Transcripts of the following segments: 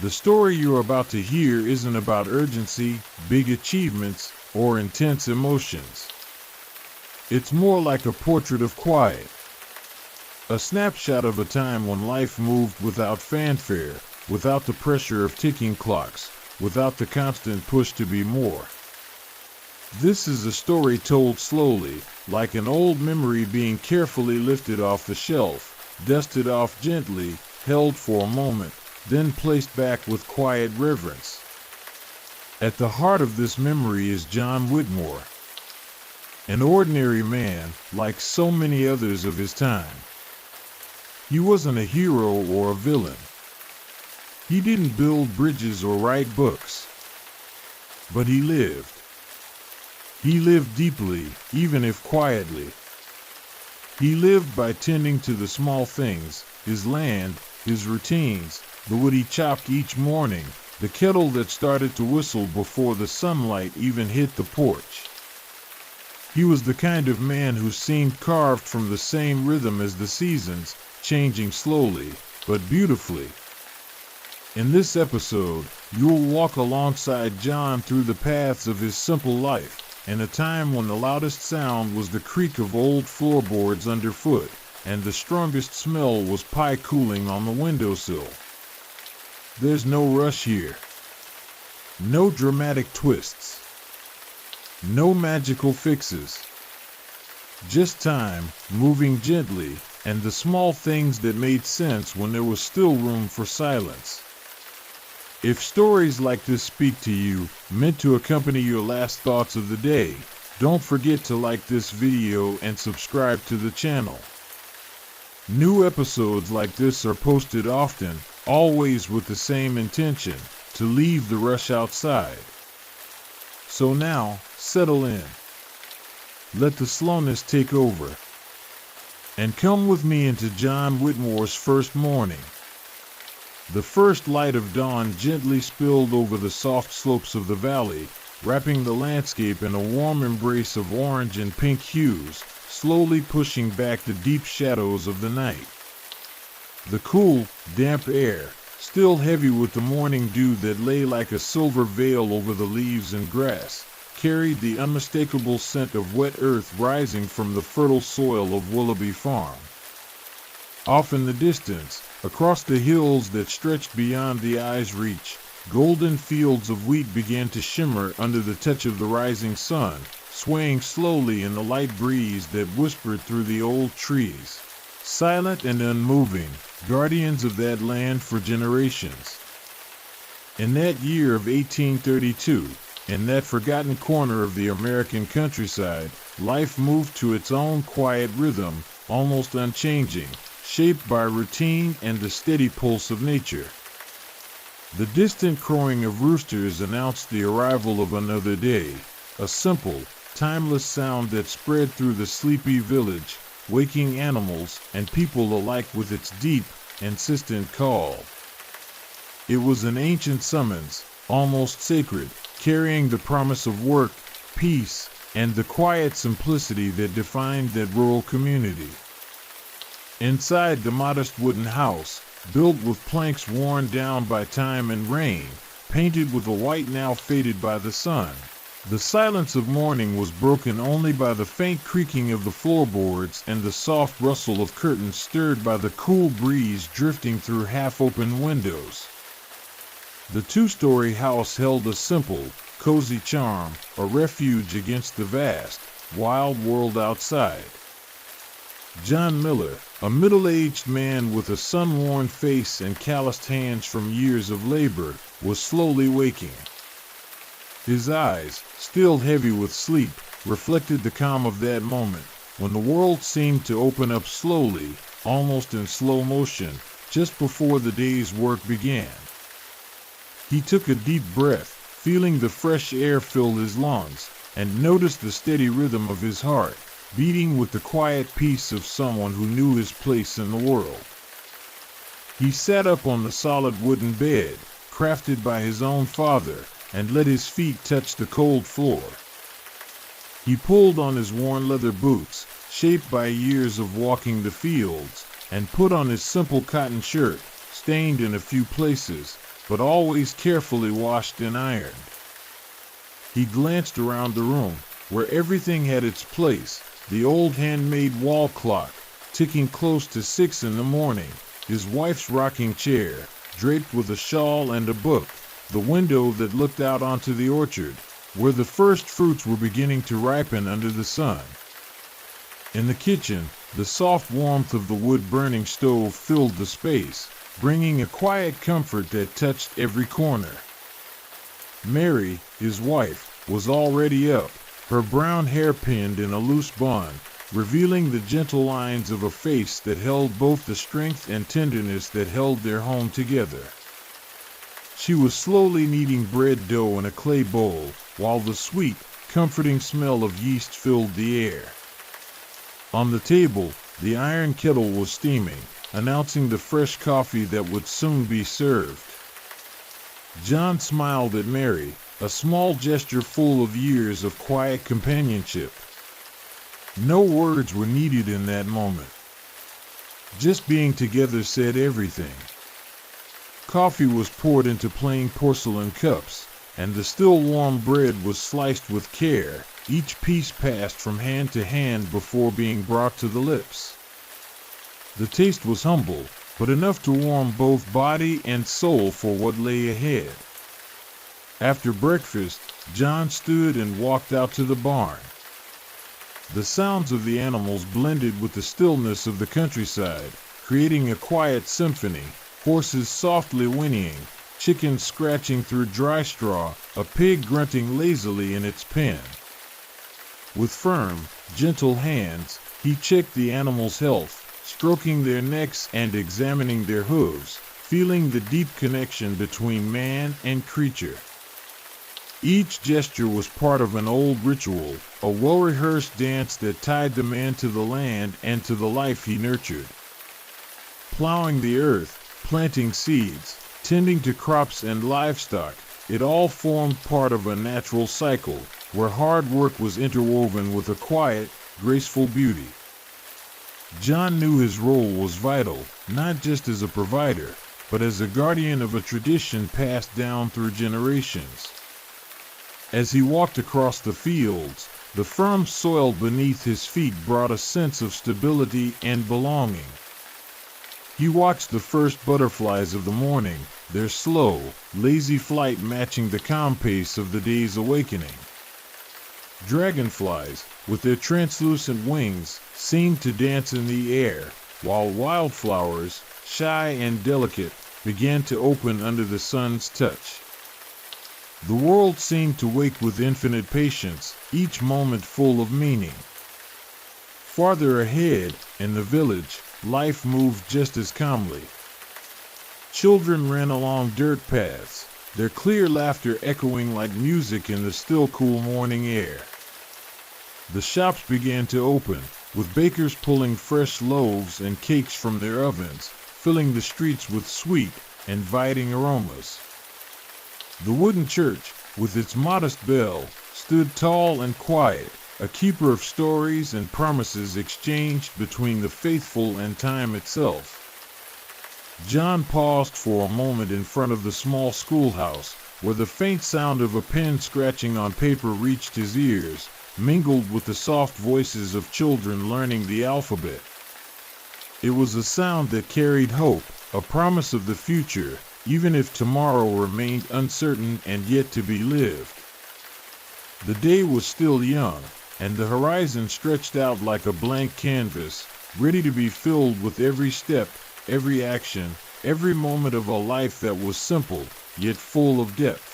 The story you're about to hear isn't about urgency, big achievements, or intense emotions. It's more like a portrait of quiet. A snapshot of a time when life moved without fanfare, without the pressure of ticking clocks, without the constant push to be more. This is a story told slowly, like an old memory being carefully lifted off the shelf, dusted off gently, held for a moment, then placed back with quiet reverence. At the heart of this memory is John Whitmore, an ordinary man, like so many others of his time. He wasn't a hero or a villain. He didn't build bridges or write books. But he lived. He lived deeply, even if quietly. He lived by tending to the small things, his land, his routines, the wood he chopped each morning, the kettle that started to whistle before the sunlight even hit the porch. He was the kind of man who seemed carved from the same rhythm as the seasons, changing slowly, but beautifully. In this episode, you'll walk alongside John through the paths of his simple life, in a time when the loudest sound was the creak of old floorboards underfoot, and the strongest smell was pie cooling on the windowsill. There's no rush here. No dramatic twists. No magical fixes. Just time, moving gently, and the small things that made sense when there was still room for silence. If stories like this speak to you, meant to accompany your last thoughts of the day, don't forget to like this video and subscribe to the channel. New episodes like this are posted often, always with the same intention, to leave the rush outside. So now, settle in. Let the slowness take over. And come with me into John Whitmore's first morning. The first light of dawn gently spilled over the soft slopes of the valley, wrapping the landscape in a warm embrace of orange and pink hues, slowly pushing back the deep shadows of the night. The cool, damp air, still heavy with the morning dew that lay like a silver veil over the leaves and grass, carried the unmistakable scent of wet earth rising from the fertile soil of Willoughby Farm. Off in the distance, across the hills that stretched beyond the eye's reach, golden fields of wheat began to shimmer under the touch of the rising sun, swaying slowly in the light breeze that whispered through the old trees. Silent and unmoving, guardians of that land for generations. In that year of 1832, in that forgotten corner of the American countryside, life moved to its own quiet rhythm, almost unchanging, shaped by routine and the steady pulse of nature. The distant crowing of roosters announced the arrival of another day, a simple, timeless sound that spread through the sleepy village, waking animals and people alike with its deep, insistent call. It was an ancient summons, almost sacred, carrying the promise of work, peace, and the quiet simplicity that defined that rural community. Inside the modest wooden house, built with planks worn down by time and rain, painted with a white now faded by the sun, the silence of morning was broken only by the faint creaking of the floorboards and the soft rustle of curtains stirred by the cool breeze drifting through half-open windows. The two-story house held a simple, cozy charm, a refuge against the vast, wild world outside. John Miller, a middle-aged man with a sun-worn face and calloused hands from years of labor, was slowly waking. His eyes, still heavy with sleep, reflected the calm of that moment, when the world seemed to open up slowly, almost in slow motion, just before the day's work began. He took a deep breath, feeling the fresh air fill his lungs, and noticed the steady rhythm of his heart, beating with the quiet peace of someone who knew his place in the world. He sat up on the solid wooden bed, crafted by his own father, and let his feet touch the cold floor. He pulled on his worn leather boots, shaped by years of walking the fields, and put on his simple cotton shirt, stained in a few places, but always carefully washed and ironed. He glanced around the room, where everything had its place, the old handmade wall clock, ticking close to 6 in the morning, his wife's rocking chair, draped with a shawl and a book, the window that looked out onto the orchard, where the first fruits were beginning to ripen under the sun. In the kitchen, the soft warmth of the wood-burning stove filled the space, bringing a quiet comfort that touched every corner. Mary, his wife, was already up, her brown hair pinned in a loose bun, revealing the gentle lines of a face that held both the strength and tenderness that held their home together. She was slowly kneading bread dough in a clay bowl, while the sweet, comforting smell of yeast filled the air. On the table, the iron kettle was steaming, announcing the fresh coffee that would soon be served. John smiled at Mary, a small gesture full of years of quiet companionship. No words were needed in that moment. Just being together said everything. Coffee was poured into plain porcelain cups, and the still warm bread was sliced with care, each piece passed from hand to hand before being brought to the lips. The taste was humble, but enough to warm both body and soul for what lay ahead. After breakfast, John stood and walked out to the barn. The sounds of the animals blended with the stillness of the countryside, creating a quiet symphony, horses softly whinnying, chickens scratching through dry straw, a pig grunting lazily in its pen. With firm, gentle hands, he checked the animals' health, stroking their necks and examining their hooves, feeling the deep connection between man and creature. Each gesture was part of an old ritual, a well-rehearsed dance that tied the man to the land and to the life he nurtured. Plowing the earth, planting seeds, tending to crops and livestock, it all formed part of a natural cycle, where hard work was interwoven with a quiet, graceful beauty. John knew his role was vital, not just as a provider, but as a guardian of a tradition passed down through generations. As he walked across the fields, the firm soil beneath his feet brought a sense of stability and belonging. He watched the first butterflies of the morning, their slow, lazy flight matching the calm pace of the day's awakening. Dragonflies, with their translucent wings, seemed to dance in the air, while wildflowers, shy and delicate, began to open under the sun's touch. The world seemed to wake with infinite patience, each moment full of meaning. Farther ahead, in the village, life moved just as calmly. Children ran along dirt paths, their clear laughter echoing like music in the still cool morning air. The shops began to open, with bakers pulling fresh loaves and cakes from their ovens, filling the streets with sweet, inviting aromas. The wooden church, with its modest bell, stood tall and quiet, a keeper of stories and promises exchanged between the faithful and time itself. John paused for a moment in front of the small schoolhouse, where the faint sound of a pen scratching on paper reached his ears, mingled with the soft voices of children learning the alphabet. It was a sound that carried hope, a promise of the future, even if tomorrow remained uncertain and yet to be lived. The day was still young, and the horizon stretched out like a blank canvas, ready to be filled with every step, every action, every moment of a life that was simple, yet full of depth.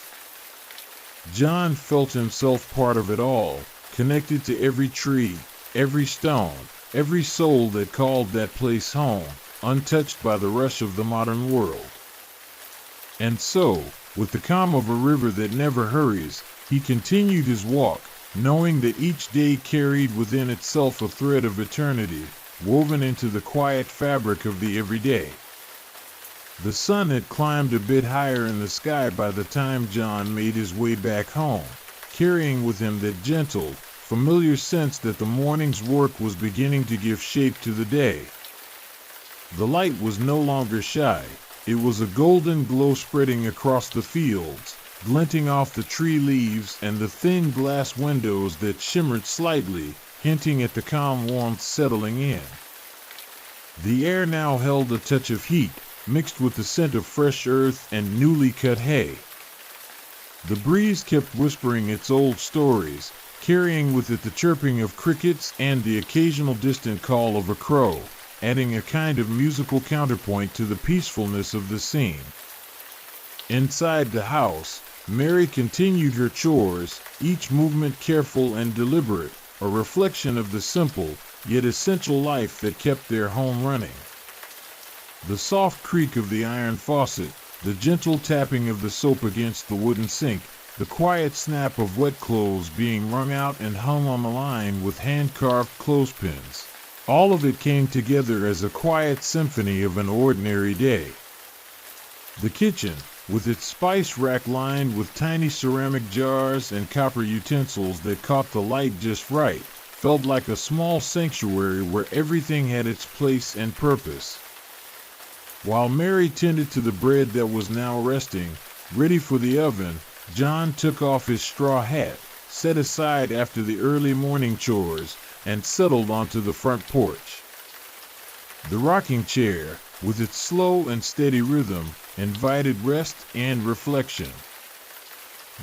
John felt himself part of it all, connected to every tree, every stone, every soul that called that place home, untouched by the rush of the modern world. And so, with the calm of a river that never hurries, he continued his walk, knowing that each day carried within itself a thread of eternity, woven into the quiet fabric of the everyday. The sun had climbed a bit higher in the sky by the time John made his way back home, carrying with him that gentle, familiar sense that the morning's work was beginning to give shape to the day. The light was no longer shy. It was a golden glow spreading across the fields, glinting off the tree leaves and the thin glass windows that shimmered slightly, hinting at the calm warmth settling in. The air now held a touch of heat, mixed with the scent of fresh earth and newly cut hay. The breeze kept whispering its old stories, carrying with it the chirping of crickets and the occasional distant call of a crow, adding a kind of musical counterpoint to the peacefulness of the scene. Inside the house, Mary continued her chores, each movement careful and deliberate, a reflection of the simple, yet essential life that kept their home running. The soft creak of the iron faucet, the gentle tapping of the soap against the wooden sink, the quiet snap of wet clothes being wrung out and hung on the line with hand-carved clothespins. All of it came together as a quiet symphony of an ordinary day. The kitchen, with its spice rack lined with tiny ceramic jars and copper utensils that caught the light just right, felt like a small sanctuary where everything had its place and purpose. While Mary tended to the bread that was now resting, ready for the oven, John took off his straw hat, set aside after the early morning chores, and settled onto the front porch. The rocking chair, with its slow and steady rhythm, invited rest and reflection.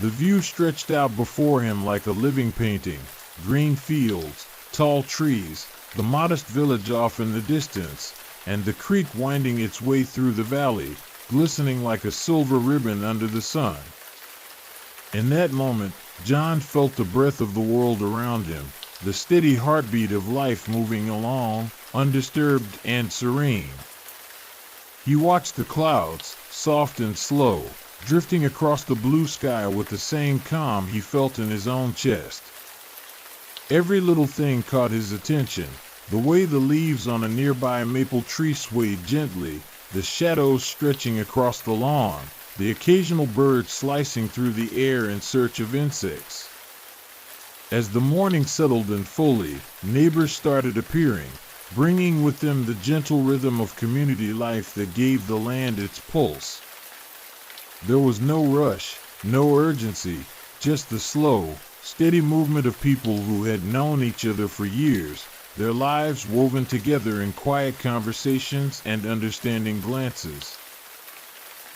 The view stretched out before him like a living painting, green fields, tall trees, the modest village off in the distance, and the creek winding its way through the valley, glistening like a silver ribbon under the sun. In that moment, John felt the breath of the world around him, the steady heartbeat of life moving along, undisturbed and serene. He watched the clouds, soft and slow, drifting across the blue sky with the same calm he felt in his own chest. Every little thing caught his attention, the way the leaves on a nearby maple tree swayed gently, the shadows stretching across the lawn, the occasional bird slicing through the air in search of insects. As the morning settled in fully, neighbors started appearing, bringing with them the gentle rhythm of community life that gave the land its pulse. There was no rush, no urgency, just the slow, steady movement of people who had known each other for years, their lives woven together in quiet conversations and understanding glances.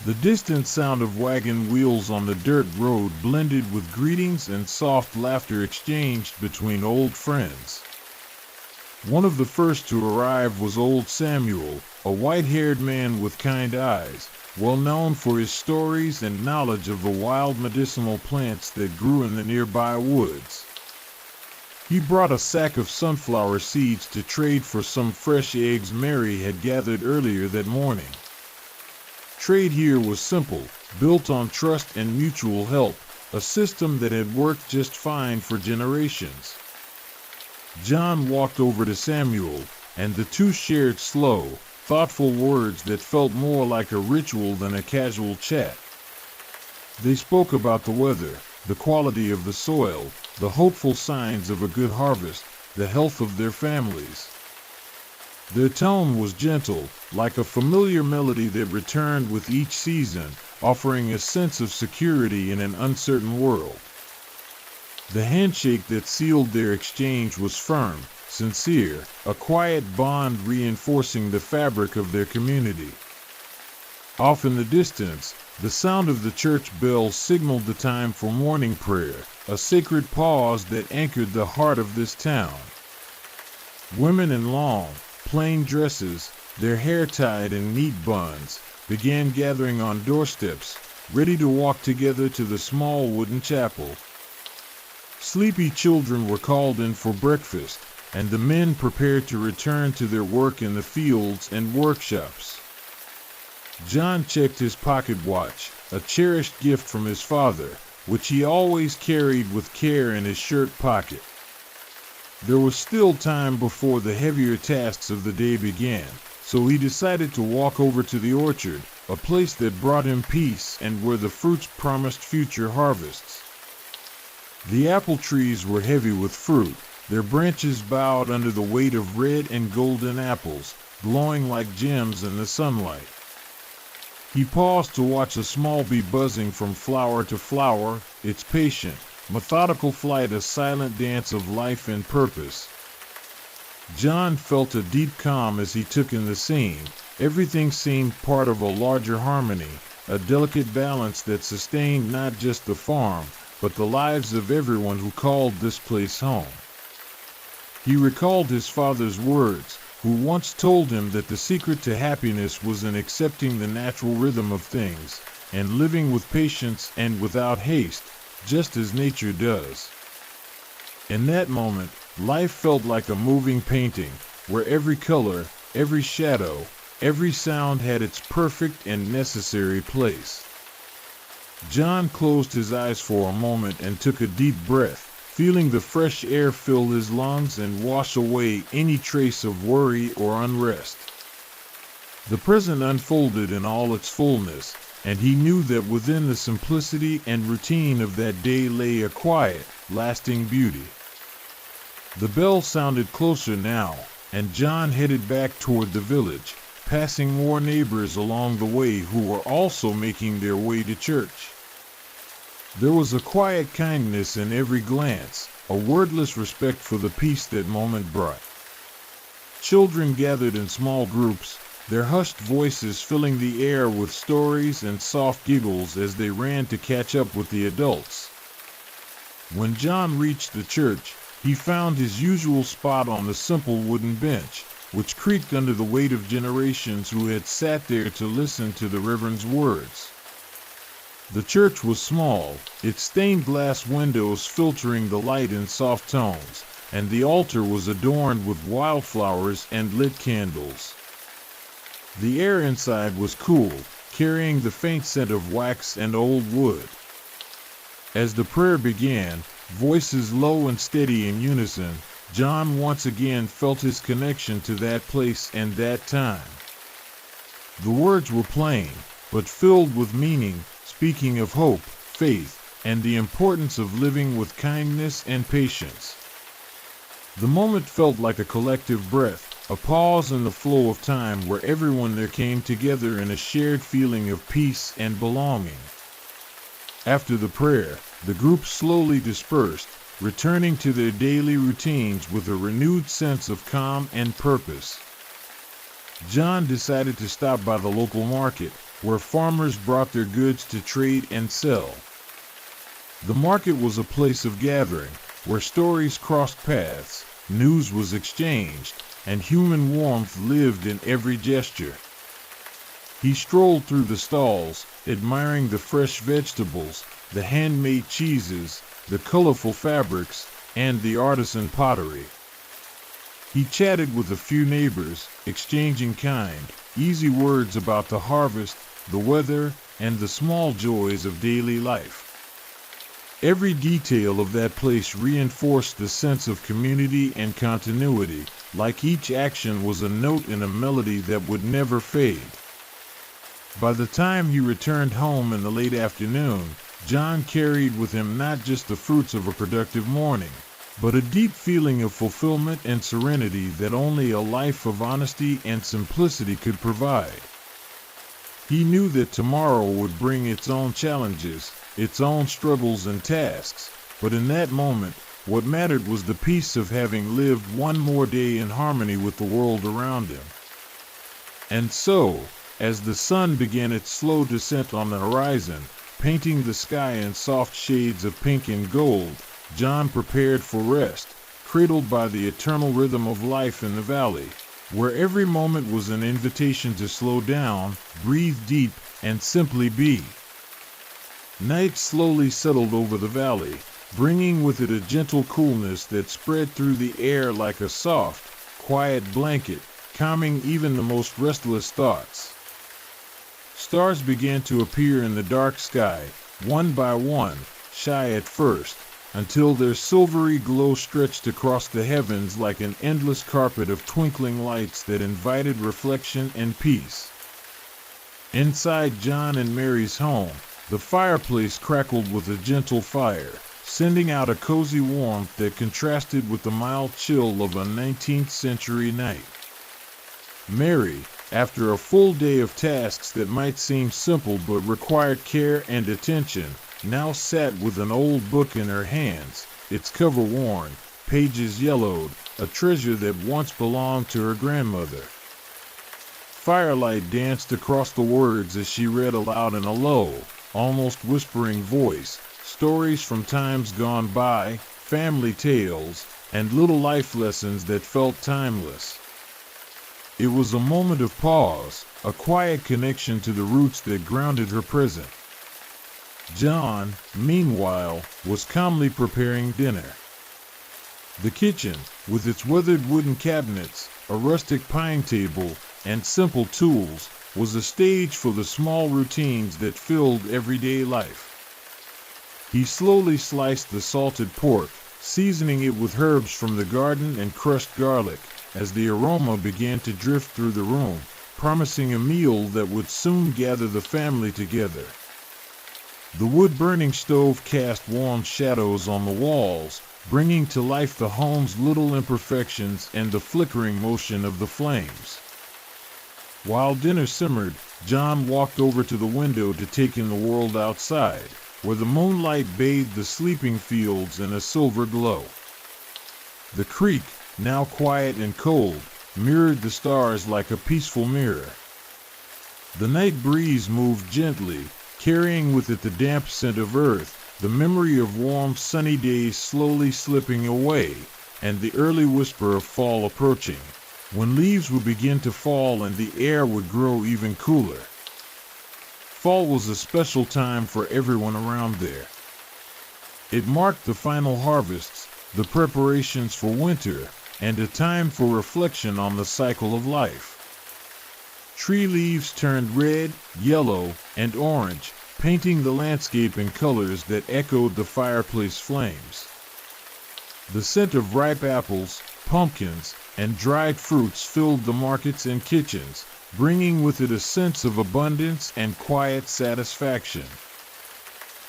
The distant sound of wagon wheels on the dirt road blended with greetings and soft laughter exchanged between old friends. One of the first to arrive was old Samuel, a white-haired man with kind eyes, well known for his stories and knowledge of the wild medicinal plants that grew in the nearby woods. He brought a sack of sunflower seeds to trade for some fresh eggs Mary had gathered earlier that morning. Trade here was simple, built on trust and mutual help, a system that had worked just fine for generations. John walked over to Samuel, and the two shared slow, thoughtful words that felt more like a ritual than a casual chat. They spoke about the weather, the quality of the soil, the hopeful signs of a good harvest, the health of their families. Their tone was gentle, like a familiar melody that returned with each season, offering a sense of security in an uncertain world. The handshake that sealed their exchange was firm, sincere, a quiet bond reinforcing the fabric of their community. Off in the distance, the sound of the church bell signaled the time for morning prayer, a sacred pause that anchored the heart of this town. Women in long, plain dresses, their hair tied in neat buns, began gathering on doorsteps, ready to walk together to the small wooden chapel. Sleepy children were called in for breakfast, and the men prepared to return to their work in the fields and workshops. John checked his pocket watch, a cherished gift from his father, which he always carried with care in his shirt pocket. There was still time before the heavier tasks of the day began, so he decided to walk over to the orchard, a place that brought him peace and where the fruits promised future harvests. The apple trees were heavy with fruit, their branches bowed under the weight of red and golden apples, glowing like gems in the sunlight. He paused to watch a small bee buzzing from flower to flower, its patient, methodical flight a silent dance of life and purpose. John felt a deep calm as he took in the scene. Everything seemed part of a larger harmony, a delicate balance that sustained not just the farm, but the lives of everyone who called this place home. He recalled his father's words, who once told him that the secret to happiness was in accepting the natural rhythm of things, and living with patience and without haste, just as nature does. In that moment, life felt like a moving painting, where every color, every shadow, every sound had its perfect and necessary place. John closed his eyes for a moment and took a deep breath, feeling the fresh air fill his lungs and wash away any trace of worry or unrest. The present unfolded in all its fullness, and he knew that within the simplicity and routine of that day lay a quiet, lasting beauty. The bell sounded closer now, and John headed back toward the village, passing more neighbors along the way who were also making their way to church. There was a quiet kindness in every glance, a wordless respect for the peace that moment brought. Children gathered in small groups, their hushed voices filling the air with stories and soft giggles as they ran to catch up with the adults. When John reached the church, he found his usual spot on the simple wooden bench, which creaked under the weight of generations who had sat there to listen to the Reverend's words. The church was small, its stained glass windows filtering the light in soft tones, and the altar was adorned with wildflowers and lit candles. The air inside was cool, carrying the faint scent of wax and old wood. As the prayer began, voices low and steady in unison, John once again felt his connection to that place and that time. The words were plain, but filled with meaning, speaking of hope, faith, and the importance of living with kindness and patience. The moment felt like a collective breath, a pause in the flow of time where everyone there came together in a shared feeling of peace and belonging. After the prayer, the group slowly dispersed, returning to their daily routines with a renewed sense of calm and purpose. John decided to stop by the local market, where farmers brought their goods to trade and sell. The market was a place of gathering, where stories crossed paths, news was exchanged, and human warmth lived in every gesture. He strolled through the stalls, admiring the fresh vegetables, the handmade cheeses, the colorful fabrics, and the artisan pottery. He chatted with a few neighbors, exchanging kind, easy words about the harvest, the weather, and the small joys of daily life. Every detail of that place reinforced the sense of community and continuity, like each action was a note in a melody that would never fade. By the time he returned home in the late afternoon, John carried with him not just the fruits of a productive morning, but a deep feeling of fulfillment and serenity that only a life of honesty and simplicity could provide. He knew that tomorrow would bring its own challenges, its own struggles and tasks, but in that moment, what mattered was the peace of having lived one more day in harmony with the world around him. And so, as the sun began its slow descent on the horizon, painting the sky in soft shades of pink and gold, John prepared for rest, cradled by the eternal rhythm of life in the valley, where every moment was an invitation to slow down, breathe deep, and simply be. Night slowly settled over the valley, bringing with it a gentle coolness that spread through the air like a soft, quiet blanket, calming even the most restless thoughts. Stars began to appear in the dark sky, one by one, shy at first, until their silvery glow stretched across the heavens like an endless carpet of twinkling lights that invited reflection and peace. Inside John and Mary's home, the fireplace crackled with a gentle fire, sending out a cozy warmth that contrasted with the mild chill of a 19th century night. Mary, after a full day of tasks that might seem simple but required care and attention, now sat with an old book in her hands, its cover worn, pages yellowed, a treasure that once belonged to her grandmother. Firelight danced across the words as she read aloud in a low, almost whispering voice, stories from times gone by, family tales, and little life lessons that felt timeless. It was a moment of pause, a quiet connection to the roots that grounded her present. John, meanwhile, was calmly preparing dinner. The kitchen, with its weathered wooden cabinets, a rustic pine table, and simple tools, was a stage for the small routines that filled everyday life. He slowly sliced the salted pork, seasoning it with herbs from the garden and crushed garlic, as the aroma began to drift through the room, promising a meal that would soon gather the family together. The wood-burning stove cast warm shadows on the walls, bringing to life the home's little imperfections and the flickering motion of the flames. While dinner simmered, John walked over to the window to take in the world outside, where the moonlight bathed the sleeping fields in a silver glow. The creek, now quiet and cold, mirrored the stars like a peaceful mirror. The night breeze moved gently, carrying with it the damp scent of earth, the memory of warm sunny days slowly slipping away, and the early whisper of fall approaching, when leaves would begin to fall and the air would grow even cooler. Fall was a special time for everyone around there. It marked the final harvests, the preparations for winter, and a time for reflection on the cycle of life. Tree leaves turned red, yellow, and orange, painting the landscape in colors that echoed the fireplace flames. The scent of ripe apples, pumpkins, and dried fruits filled the markets and kitchens, bringing with it a sense of abundance and quiet satisfaction.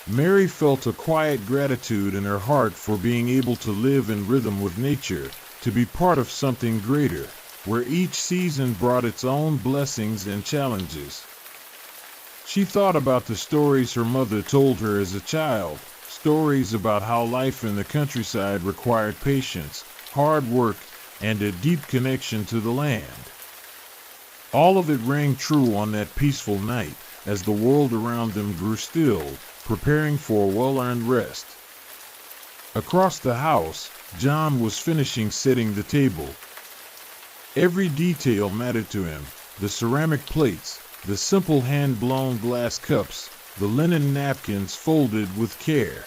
Mary felt a quiet gratitude in her heart for being able to live in rhythm with nature, to be part of something greater, where each season brought its own blessings and challenges. She thought about the stories her mother told her as a child, stories about how life in the countryside required patience, hard work, and a deep connection to the land. All of it rang true on that peaceful night, as the world around them grew still, preparing for a well-earned rest. Across the house, John was finishing setting the table. Every detail mattered to him, the ceramic plates, the simple hand-blown glass cups, the linen napkins folded with care.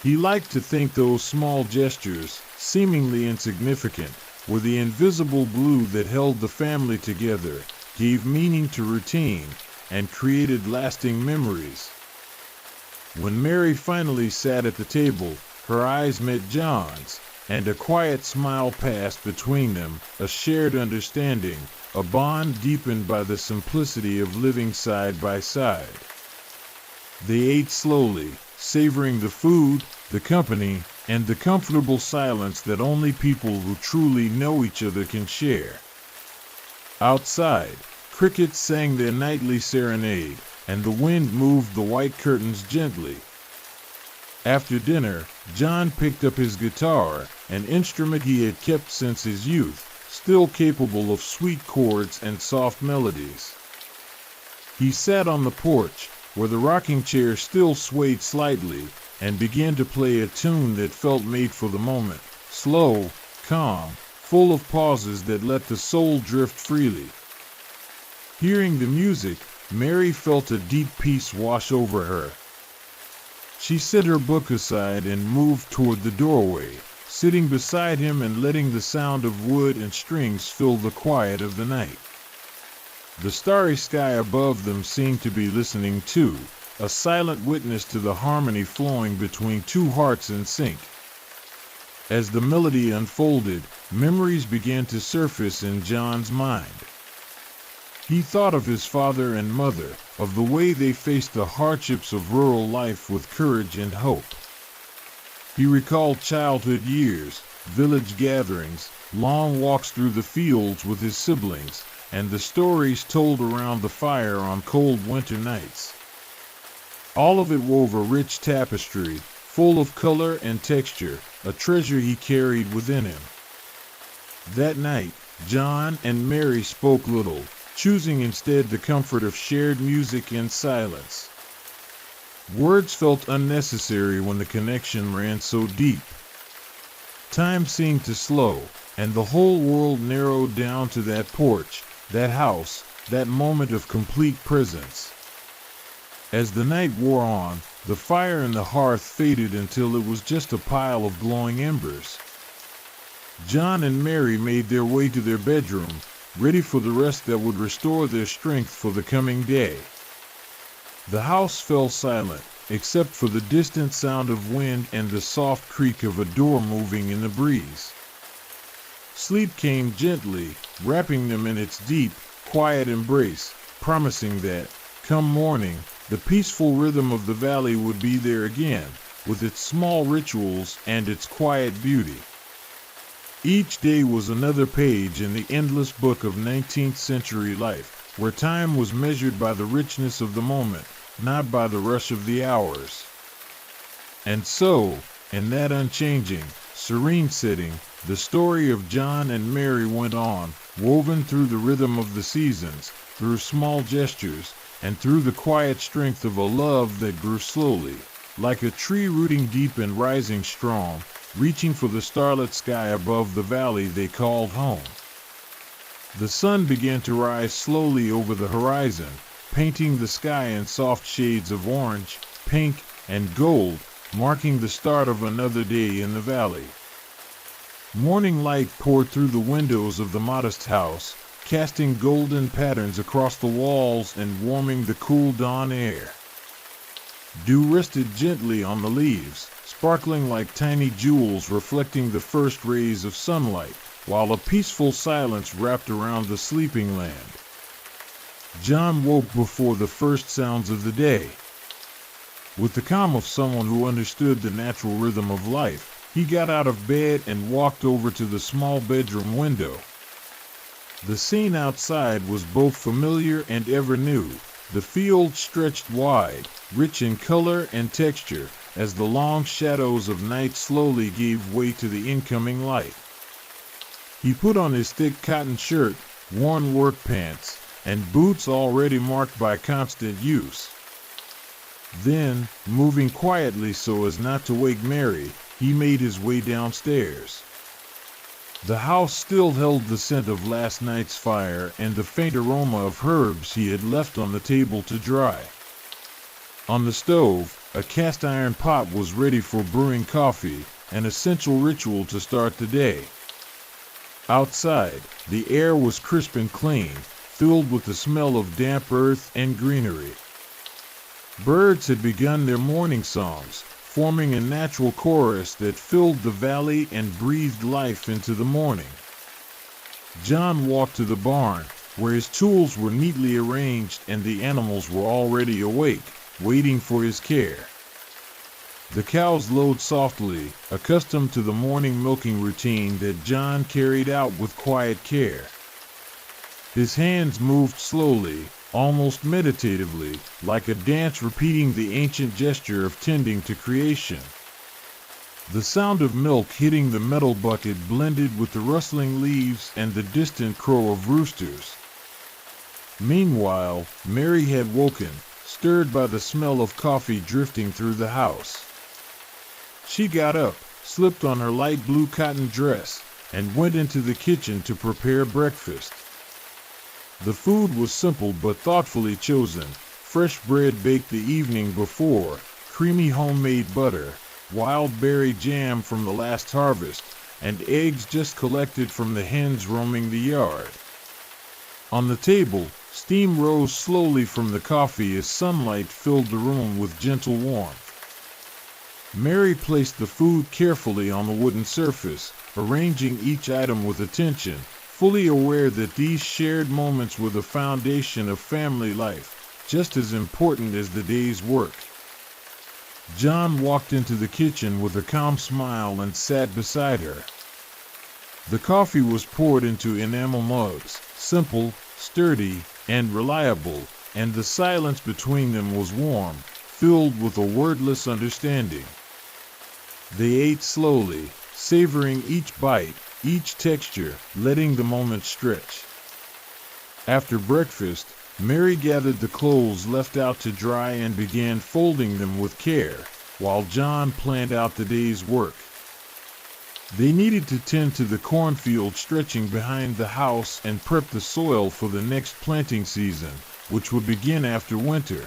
He liked to think those small gestures, seemingly insignificant, were the invisible glue that held the family together, gave meaning to routine, and created lasting memories. When Mary finally sat at the table, her eyes met John's, and a quiet smile passed between them, a shared understanding, a bond deepened by the simplicity of living side by side. They ate slowly, savoring the food, the company, and the comfortable silence that only people who truly know each other can share. Outside, crickets sang their nightly serenade, and the wind moved the white curtains gently. After dinner, John picked up his guitar, an instrument he had kept since his youth, still capable of sweet chords and soft melodies. He sat on the porch, where the rocking chair still swayed slightly, and began to play a tune that felt made for the moment, slow, calm, full of pauses that let the soul drift freely. Hearing the music, Mary felt a deep peace wash over her. She set her book aside and moved toward the doorway, sitting beside him and letting the sound of wood and strings fill the quiet of the night. The starry sky above them seemed to be listening too, a silent witness to the harmony flowing between two hearts in sync. As the melody unfolded, memories began to surface in John's mind. He thought of his father and mother, of the way they faced the hardships of rural life with courage and hope. He recalled childhood years, village gatherings, long walks through the fields with his siblings, and the stories told around the fire on cold winter nights. All of it wove a rich tapestry, full of color and texture, a treasure he carried within him. That night, John and Mary spoke little, choosing instead the comfort of shared music and silence. Words felt unnecessary when the connection ran so deep. Time seemed to slow, and the whole world narrowed down to that porch, that house, that moment of complete presence. As the night wore on, the fire in the hearth faded until it was just a pile of glowing embers. John and Mary made their way to their bedroom, ready for the rest that would restore their strength for the coming day. The house fell silent, except for the distant sound of wind and the soft creak of a door moving in the breeze. Sleep came gently, wrapping them in its deep, quiet embrace, promising that, come morning, the peaceful rhythm of the valley would be there again, with its small rituals and its quiet beauty. Each day was another page in the endless book of 19th century life, where time was measured by the richness of the moment, not by the rush of the hours. And so, in that unchanging, serene setting, the story of John and Mary went on, woven through the rhythm of the seasons, through small gestures, and through the quiet strength of a love that grew slowly, like a tree rooting deep and rising strong, reaching for the starlit sky above the valley they called home. The sun began to rise slowly over the horizon, painting the sky in soft shades of orange, pink, and gold, marking the start of another day in the valley. Morning light poured through the windows of the modest house, casting golden patterns across the walls and warming the cool dawn air. Dew rested gently on the leaves, sparkling like tiny jewels reflecting the first rays of sunlight, while a peaceful silence wrapped around the sleeping land. John woke before the first sounds of the day. With the calm of someone who understood the natural rhythm of life, he got out of bed and walked over to the small bedroom window. The scene outside was both familiar and ever new. The field stretched wide, rich in color and texture, as the long shadows of night slowly gave way to the incoming light. He put on his thick cotton shirt, worn work pants, and boots already marked by constant use. Then, moving quietly so as not to wake Mary, he made his way downstairs. The house still held the scent of last night's fire and the faint aroma of herbs he had left on the table to dry. On the stove, a cast iron pot was ready for brewing coffee, an essential ritual to start the day. Outside, the air was crisp and clean, filled with the smell of damp earth and greenery. Birds had begun their morning songs, forming a natural chorus that filled the valley and breathed life into the morning. John walked to the barn, where his tools were neatly arranged and the animals were already awake, waiting for his care. The cows lowed softly, accustomed to the morning milking routine that John carried out with quiet care. His hands moved slowly, almost meditatively, like a dance repeating the ancient gesture of tending to creation. The sound of milk hitting the metal bucket blended with the rustling leaves and the distant crow of roosters. Meanwhile, Mary had woken, stirred by the smell of coffee drifting through the house. She got up, slipped on her light blue cotton dress, and went into the kitchen to prepare breakfast. The food was simple but thoughtfully chosen: fresh bread baked the evening before, creamy homemade butter, wild berry jam from the last harvest, and eggs just collected from the hens roaming the yard. On the table, steam rose slowly from the coffee as sunlight filled the room with gentle warmth. Mary placed the food carefully on the wooden surface, arranging each item with attention, fully aware that these shared moments were the foundation of family life, just as important as the day's work. John walked into the kitchen with a calm smile and sat beside her. The coffee was poured into enamel mugs, simple, sturdy, and reliable, and the silence between them was warm, filled with a wordless understanding. They ate slowly, savoring each bite, each texture, letting the moment stretch. After breakfast, Mary gathered the clothes left out to dry and began folding them with care, while John planned out the day's work. They needed to tend to the cornfield stretching behind the house and prep the soil for the next planting season, which would begin after winter.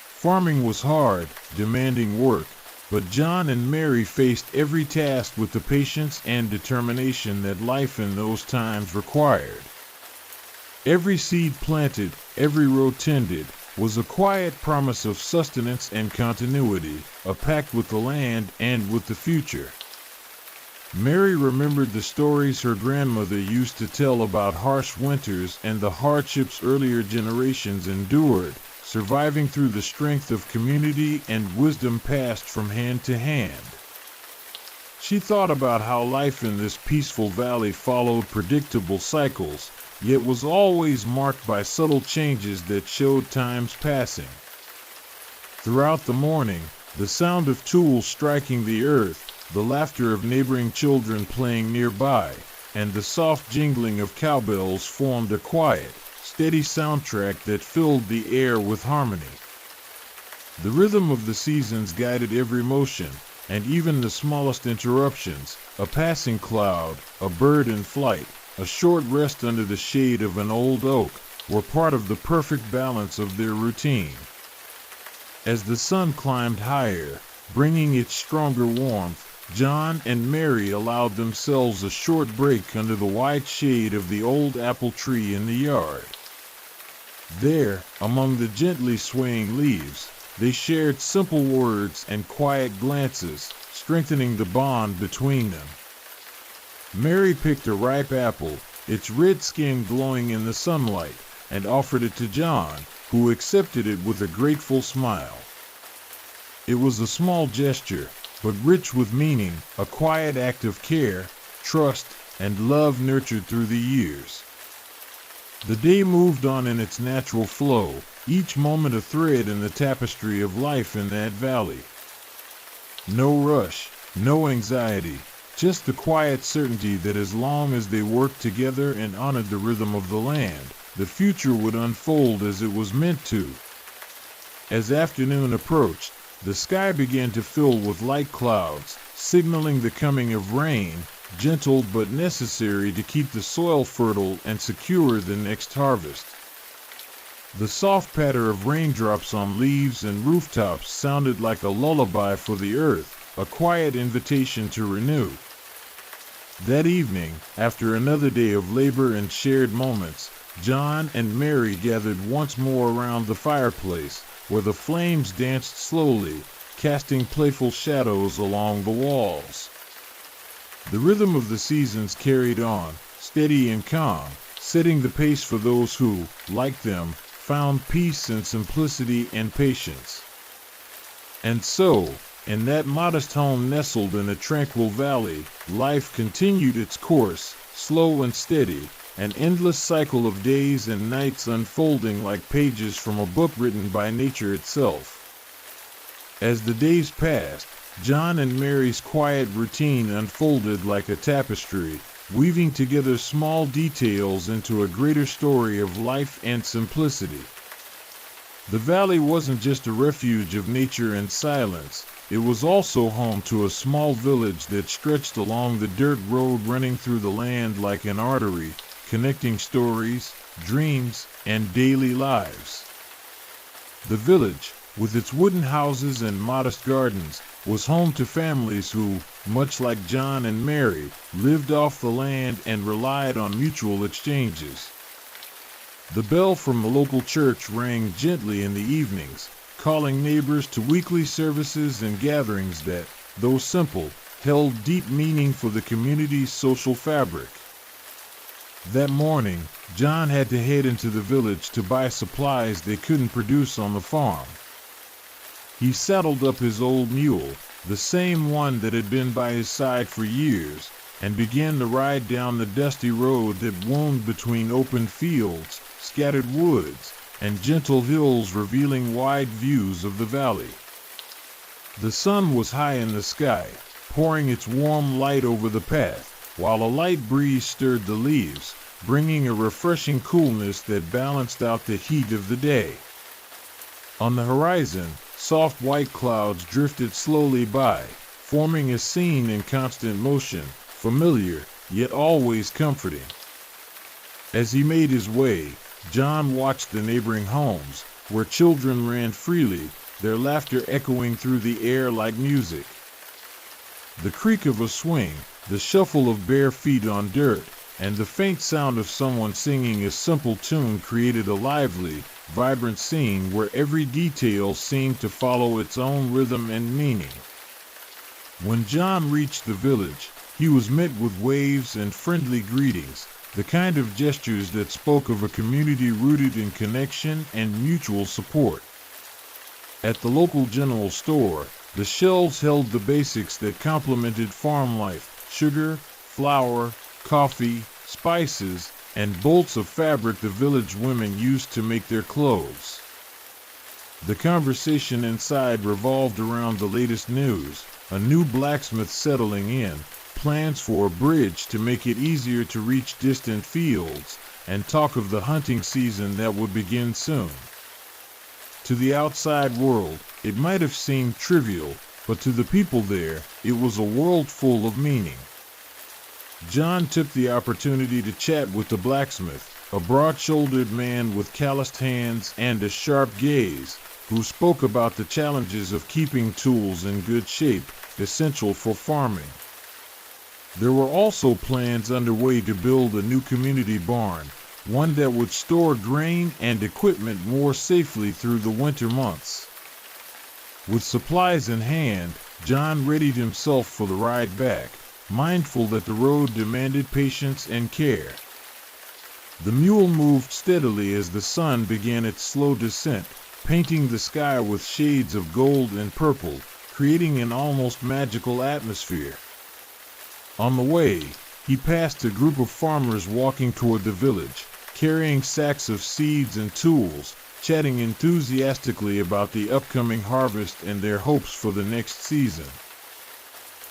Farming was hard, demanding work, but John and Mary faced every task with the patience and determination that life in those times required. Every seed planted, every row tended, was a quiet promise of sustenance and continuity, a pact with the land and with the future. Mary remembered the stories her grandmother used to tell about harsh winters and the hardships earlier generations endured, surviving through the strength of community and wisdom passed from hand to hand. She thought about how life in this peaceful valley followed predictable cycles, yet was always marked by subtle changes that showed time's passing. Throughout the morning, the sound of tools striking the earth, the laughter of neighboring children playing nearby, and the soft jingling of cowbells formed a quiet, steady soundtrack that filled the air with harmony. The rhythm of the seasons guided every motion, and even the smallest interruptions, a passing cloud, a bird in flight, a short rest under the shade of an old oak, were part of the perfect balance of their routine. As the sun climbed higher, bringing its stronger warmth, John and Mary allowed themselves a short break under the wide shade of the old apple tree in the yard. There, among the gently swaying leaves, they shared simple words and quiet glances, strengthening the bond between them. Mary picked a ripe apple, its red skin glowing in the sunlight, and offered it to John, who accepted it with a grateful smile. It was a small gesture, but rich with meaning, a quiet act of care, trust, and love nurtured through the years. The day moved on in its natural flow, each moment a thread in the tapestry of life in that valley. No rush, no anxiety, just the quiet certainty that as long as they worked together and honored the rhythm of the land, the future would unfold as it was meant to. As afternoon approached, the sky began to fill with light clouds, signaling the coming of rain, gentle but necessary to keep the soil fertile and secure the next harvest. The soft patter of raindrops on leaves and rooftops sounded like a lullaby for the earth, a quiet invitation to renew. That evening, after another day of labor and shared moments, John and Mary gathered once more around the fireplace, where the flames danced slowly, casting playful shadows along the walls. The rhythm of the seasons carried on, steady and calm, setting the pace for those who, like them, found peace in simplicity and patience. And so, in that modest home nestled in a tranquil valley, life continued its course, slow and steady, an endless cycle of days and nights unfolding like pages from a book written by nature itself. As the days passed, John and Mary's quiet routine unfolded like a tapestry, weaving together small details into a greater story of life and simplicity. The valley wasn't just a refuge of nature and silence, it was also home to a small village that stretched along the dirt road running through the land like an artery, connecting stories, dreams, and daily lives. The village, with its wooden houses and modest gardens, was home to families who, much like John and Mary, lived off the land and relied on mutual exchanges. The bell from the local church rang gently in the evenings, calling neighbors to weekly services and gatherings that, though simple, held deep meaning for the community's social fabric. That morning, John had to head into the village to buy supplies they couldn't produce on the farm. He saddled up his old mule, the same one that had been by his side for years, and began the ride down the dusty road that wound between open fields, scattered woods, and gentle hills revealing wide views of the valley. The sun was high in the sky, pouring its warm light over the path, while a light breeze stirred the leaves, bringing a refreshing coolness that balanced out the heat of the day. On the horizon, soft white clouds drifted slowly by, forming a scene in constant motion, familiar, yet always comforting. As he made his way, John watched the neighboring homes, where children ran freely, their laughter echoing through the air like music. The creak of a swing, the shuffle of bare feet on dirt, and the faint sound of someone singing a simple tune created a lively, vibrant scene where every detail seemed to follow its own rhythm and meaning. When John reached the village, he was met with waves and friendly greetings, the kind of gestures that spoke of a community rooted in connection and mutual support. At the local general store, the shelves held the basics that complemented farm life: sugar, flour, coffee, spices, and bolts of fabric the village women used to make their clothes. The conversation inside revolved around the latest news: a new blacksmith settling in, plans for a bridge to make it easier to reach distant fields, and talk of the hunting season that would begin soon. To the outside world, it might have seemed trivial, but to the people there, it was a world full of meaning. John took the opportunity to chat with the blacksmith, a broad-shouldered man with calloused hands and a sharp gaze, who spoke about the challenges of keeping tools in good shape, essential for farming. There were also plans underway to build a new community barn, one that would store grain and equipment more safely through the winter months. With supplies in hand, John readied himself for the ride back, mindful that the road demanded patience and care. The mule moved steadily as the sun began its slow descent, painting the sky with shades of gold and purple, creating an almost magical atmosphere. On the way, he passed a group of farmers walking toward the village, carrying sacks of seeds and tools, chatting enthusiastically about the upcoming harvest and their hopes for the next season.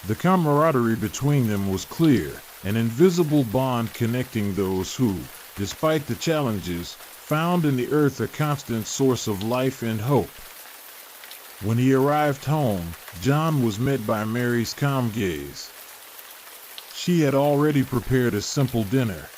The camaraderie between them was clear, an invisible bond connecting those who, despite the challenges, found in the earth a constant source of life and hope. When he arrived home, John was met by Mary's calm gaze. She had already prepared a simple dinner.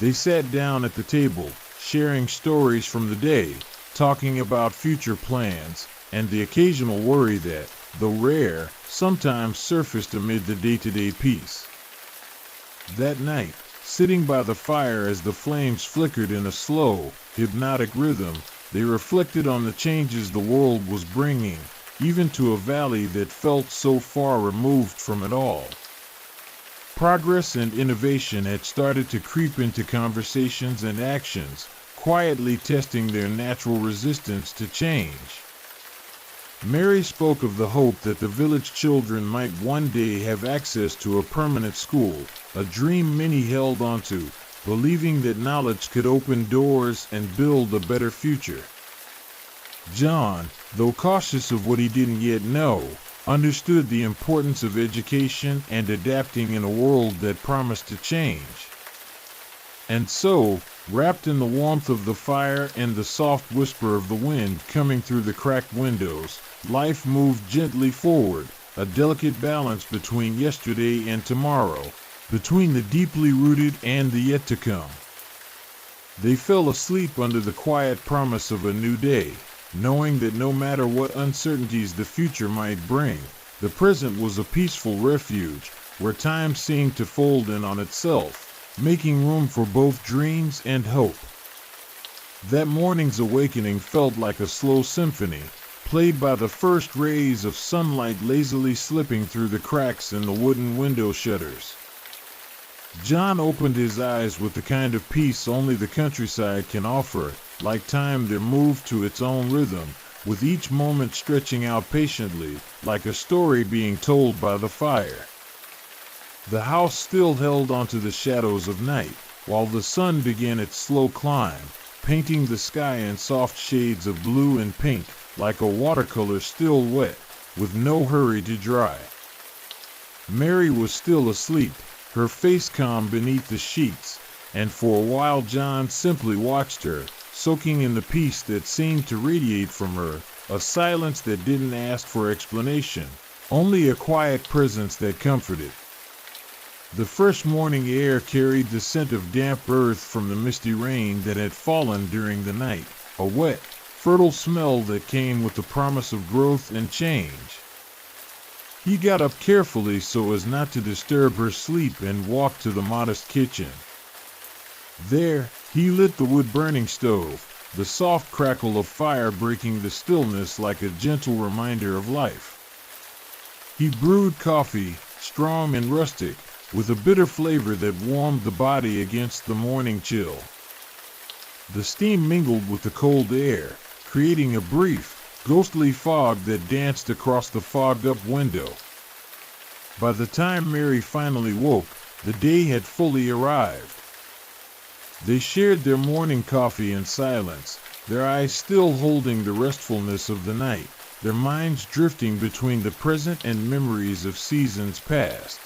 They sat down at the table, sharing stories from the day, talking about future plans, and the occasional worry that, though rare, sometimes surfaced amid the day-to-day peace. That night, sitting by the fire as the flames flickered in a slow, hypnotic rhythm, they reflected on the changes the world was bringing, even to a valley that felt so far removed from it all. Progress and innovation had started to creep into conversations and actions, quietly testing their natural resistance to change. Mary spoke of the hope that the village children might one day have access to a permanent school, a dream many held onto, believing that knowledge could open doors and build a better future. John, though cautious of what he didn't yet know, understood the importance of education and adapting in a world that promised to change. And so, wrapped in the warmth of the fire and the soft whisper of the wind coming through the cracked windows, life moved gently forward, a delicate balance between yesterday and tomorrow, between the deeply rooted and the yet to come. They fell asleep under the quiet promise of a new day, knowing that no matter what uncertainties the future might bring, the present was a peaceful refuge, where time seemed to fold in on itself, making room for both dreams and hope. That morning's awakening felt like a slow symphony, played by the first rays of sunlight lazily slipping through the cracks in the wooden window shutters. John opened his eyes with the kind of peace only the countryside can offer, like time that moved to its own rhythm, with each moment stretching out patiently, like a story being told by the fire. The house still held onto the shadows of night, while the sun began its slow climb, painting the sky in soft shades of blue and pink, like a watercolor still wet, with no hurry to dry. Mary was still asleep, her face calm beneath the sheets, and for a while John simply watched her, soaking in the peace that seemed to radiate from her, a silence that didn't ask for explanation, only a quiet presence that comforted. The fresh morning air carried the scent of damp earth from the misty rain that had fallen during the night, a wet, fertile smell that came with the promise of growth and change. He got up carefully so as not to disturb her sleep and walked to the modest kitchen. There, he lit the wood-burning stove, the soft crackle of fire breaking the stillness like a gentle reminder of life. He brewed coffee, strong and rustic, with a bitter flavor that warmed the body against the morning chill. The steam mingled with the cold air, creating a brief, ghostly fog that danced across the fogged-up window. By the time Mary finally woke, the day had fully arrived. They shared their morning coffee in silence, their eyes still holding the restfulness of the night, their minds drifting between the present and memories of seasons past.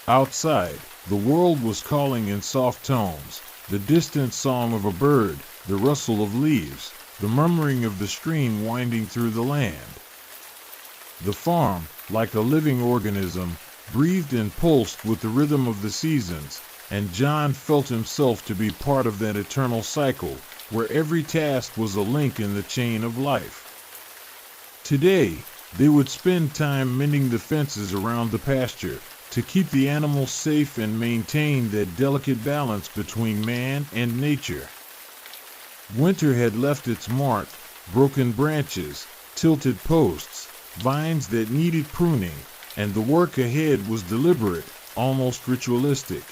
Outside, the world was calling in soft tones, the distant song of a bird, the rustle of leaves, the murmuring of the stream winding through the land. The farm, like a living organism, breathed and pulsed with the rhythm of the seasons, and John felt himself to be part of that eternal cycle, where every task was a link in the chain of life. Today, they would spend time mending the fences around the pasture, to keep the animals safe and maintain that delicate balance between man and nature. Winter had left its mark, broken branches, tilted posts, vines that needed pruning, and the work ahead was deliberate, almost ritualistic.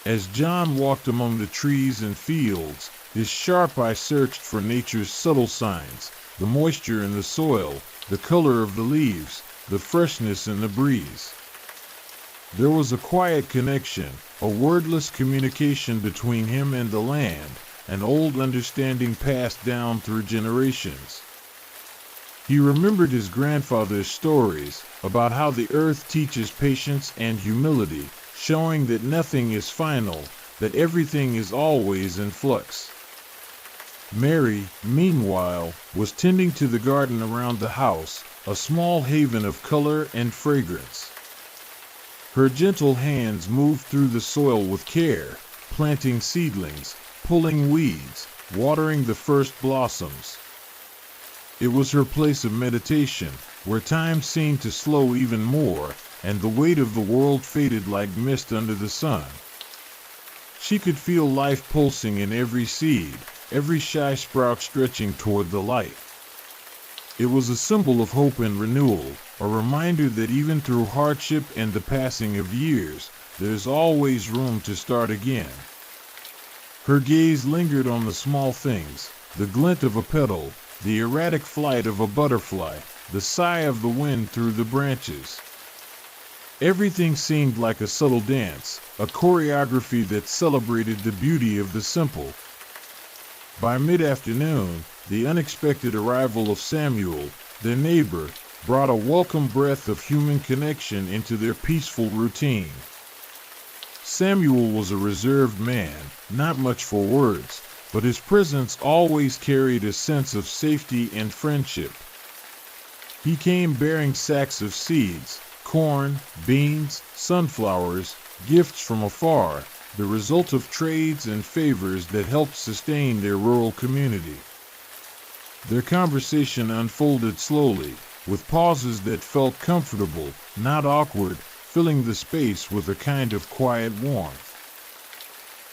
As John walked among the trees and fields, his sharp eye searched for nature's subtle signs, the moisture in the soil, the color of the leaves, the freshness in the breeze. There was a quiet connection, a wordless communication between him and the land, an old understanding passed down through generations. He remembered his grandfather's stories about how the earth teaches patience and humility, showing that nothing is final, that everything is always in flux. Mary, meanwhile, was tending to the garden around the house, a small haven of color and fragrance. Her gentle hands moved through the soil with care, planting seedlings, pulling weeds, watering the first blossoms. It was her place of meditation, where time seemed to slow even more, and the weight of the world faded like mist under the sun. She could feel life pulsing in every seed, every shy sprout stretching toward the light. It was a symbol of hope and renewal, a reminder that even through hardship and the passing of years, there's always room to start again. Her gaze lingered on the small things, the glint of a petal, the erratic flight of a butterfly, the sigh of the wind through the branches. Everything seemed like a subtle dance, a choreography that celebrated the beauty of the simple. By mid-afternoon, the unexpected arrival of Samuel, their neighbor, brought a welcome breath of human connection into their peaceful routine. Samuel was a reserved man, not much for words, but his presence always carried a sense of safety and friendship. He came bearing sacks of seeds, corn, beans, sunflowers, gifts from afar, the result of trades and favors that helped sustain their rural community. Their conversation unfolded slowly, with pauses that felt comfortable, not awkward, filling the space with a kind of quiet warmth.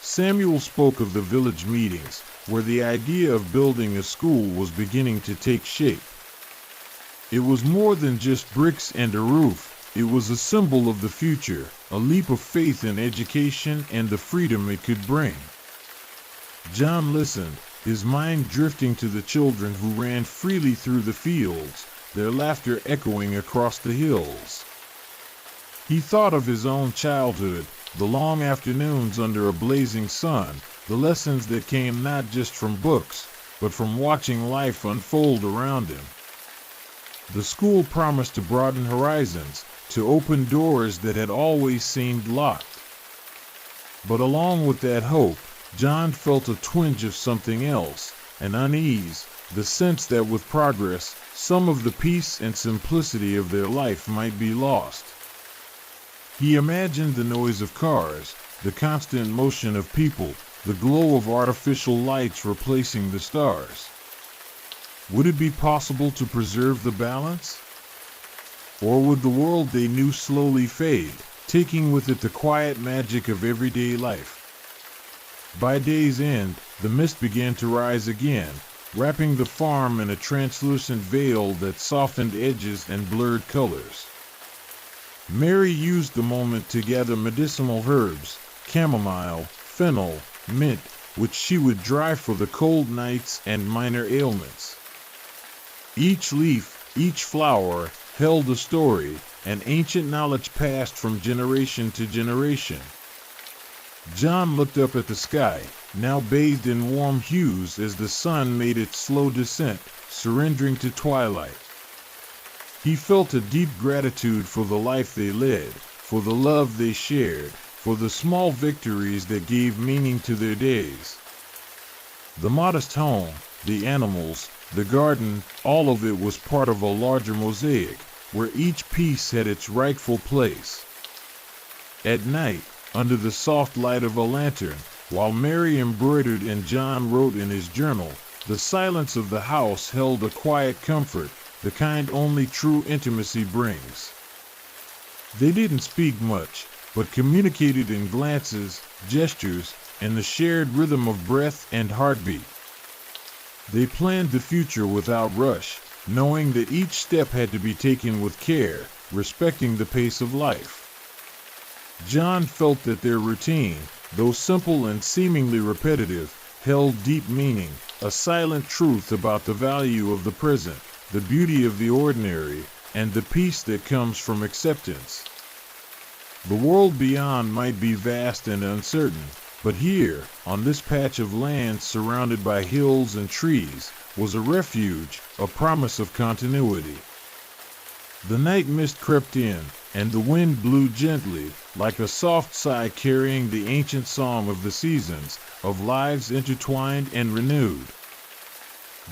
Samuel spoke of the village meetings, where the idea of building a school was beginning to take shape. It was more than just bricks and a roof. It was a symbol of the future, a leap of faith in education and the freedom it could bring. John listened, his mind drifting to the children who ran freely through the fields, their laughter echoing across the hills. He thought of his own childhood, the long afternoons under a blazing sun, the lessons that came not just from books, but from watching life unfold around him. The school promised to broaden horizons, to open doors that had always seemed locked. But along with that hope, John felt a twinge of something else, an unease, the sense that with progress, some of the peace and simplicity of their life might be lost. He imagined the noise of cars, the constant motion of people, the glow of artificial lights replacing the stars. Would it be possible to preserve the balance? Or would the world they knew slowly fade, taking with it the quiet magic of everyday life? By day's end, the mist began to rise again, wrapping the farm in a translucent veil that softened edges and blurred colors. Mary used the moment to gather medicinal herbs, chamomile, fennel, mint, which she would dry for the cold nights and minor ailments. Each leaf, each flower, held a story, an ancient knowledge passed from generation to generation. John looked up at the sky, now bathed in warm hues as the sun made its slow descent, surrendering to twilight. He felt a deep gratitude for the life they led, for the love they shared, for the small victories that gave meaning to their days. The modest home, the animals, the garden, all of it was part of a larger mosaic, where each piece had its rightful place. At night, under the soft light of a lantern, while Mary embroidered and John wrote in his journal, the silence of the house held a quiet comfort, the kind only true intimacy brings. They didn't speak much, but communicated in glances, gestures, and the shared rhythm of breath and heartbeat. They planned the future without rush, knowing that each step had to be taken with care, respecting the pace of life. John felt that their routine, though simple and seemingly repetitive, held deep meaning, a silent truth about the value of the present, the beauty of the ordinary, and the peace that comes from acceptance. The world beyond might be vast and uncertain, but here, on this patch of land surrounded by hills and trees, was a refuge, a promise of continuity. The night mist crept in, and the wind blew gently, like a soft sigh carrying the ancient song of the seasons, of lives intertwined and renewed.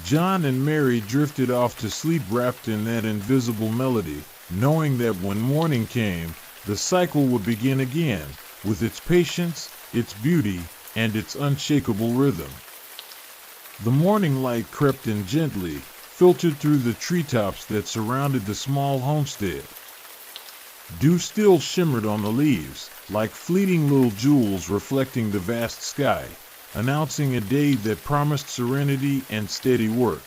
John and Mary drifted off to sleep wrapped in that invisible melody, knowing that when morning came, the cycle would begin again, with its patience, its beauty, and its unshakable rhythm. The morning light crept in gently, filtered through the treetops that surrounded the small homestead. Dew still shimmered on the leaves, like fleeting little jewels reflecting the vast sky, announcing a day that promised serenity and steady work.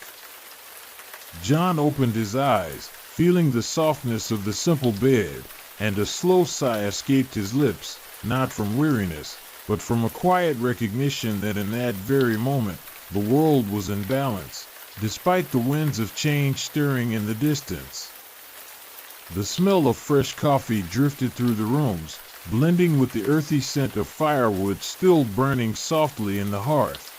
John opened his eyes, feeling the softness of the simple bed, and a slow sigh escaped his lips, not from weariness, but from a quiet recognition that in that very moment, the world was in balance, despite the winds of change stirring in the distance. The smell of fresh coffee drifted through the rooms, blending with the earthy scent of firewood still burning softly in the hearth.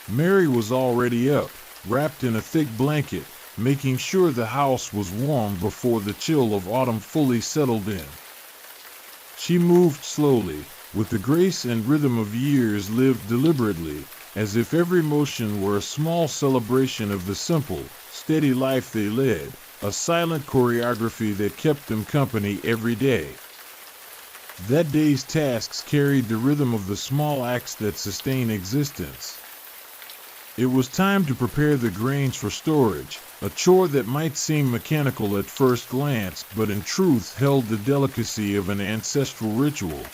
Mary was already up, wrapped in a thick blanket, making sure the house was warm before the chill of autumn fully settled in. She moved slowly, with the grace and rhythm of years lived deliberately, as if every motion were a small celebration of the simple, steady life they led, a silent choreography that kept them company every day. That day's tasks carried the rhythm of the small acts that sustain existence. It was time to prepare the grains for storage, a chore that might seem mechanical at first glance but in truth held the delicacy of an ancestral ritual.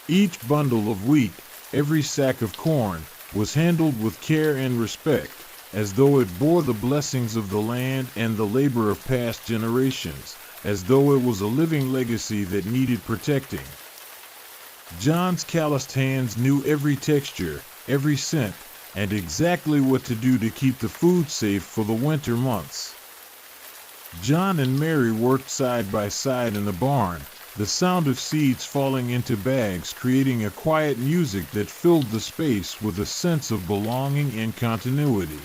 Each bundle of wheat, every sack of corn, was handled with care and respect, as though it bore the blessings of the land and the labor of past generations, as though it was a living legacy that needed protecting. John's calloused hands knew every texture, every scent, and exactly what to do to keep the food safe for the winter months. John and Mary worked side by side in the barn, the sound of seeds falling into bags creating a quiet music that filled the space with a sense of belonging and continuity.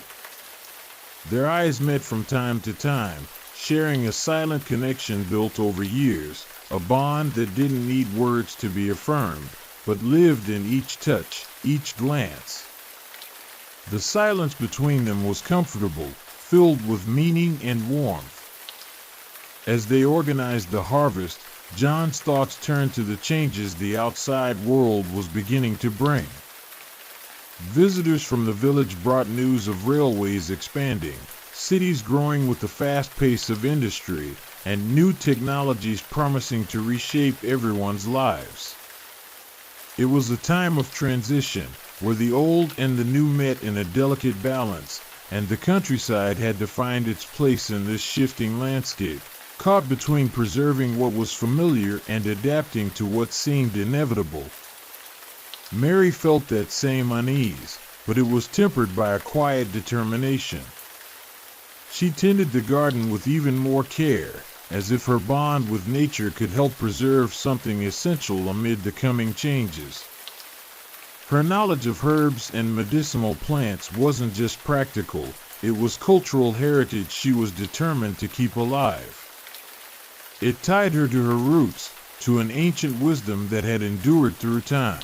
Their eyes met from time to time, sharing a silent connection built over years, a bond that didn't need words to be affirmed, but lived in each touch, each glance. The silence between them was comfortable, filled with meaning and warmth. As they organized the harvest, John's thoughts turned to the changes the outside world was beginning to bring. Visitors from the village brought news of railways expanding, cities growing with the fast pace of industry, and new technologies promising to reshape everyone's lives. It was a time of transition, where the old and the new met in a delicate balance, and the countryside had to find its place in this shifting landscape, caught between preserving what was familiar and adapting to what seemed inevitable. Mary felt that same unease, but it was tempered by a quiet determination. She tended the garden with even more care, as if her bond with nature could help preserve something essential amid the coming changes. Her knowledge of herbs and medicinal plants wasn't just practical, it was cultural heritage she was determined to keep alive. It tied her to her roots, to an ancient wisdom that had endured through time.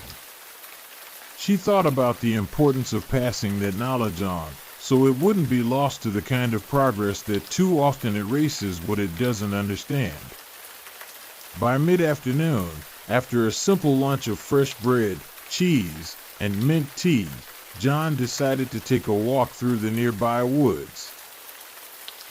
She thought about the importance of passing that knowledge on, so it wouldn't be lost to the kind of progress that too often erases what it doesn't understand. By mid-afternoon, after a simple lunch of fresh bread, cheese, and mint tea, John decided to take a walk through the nearby woods.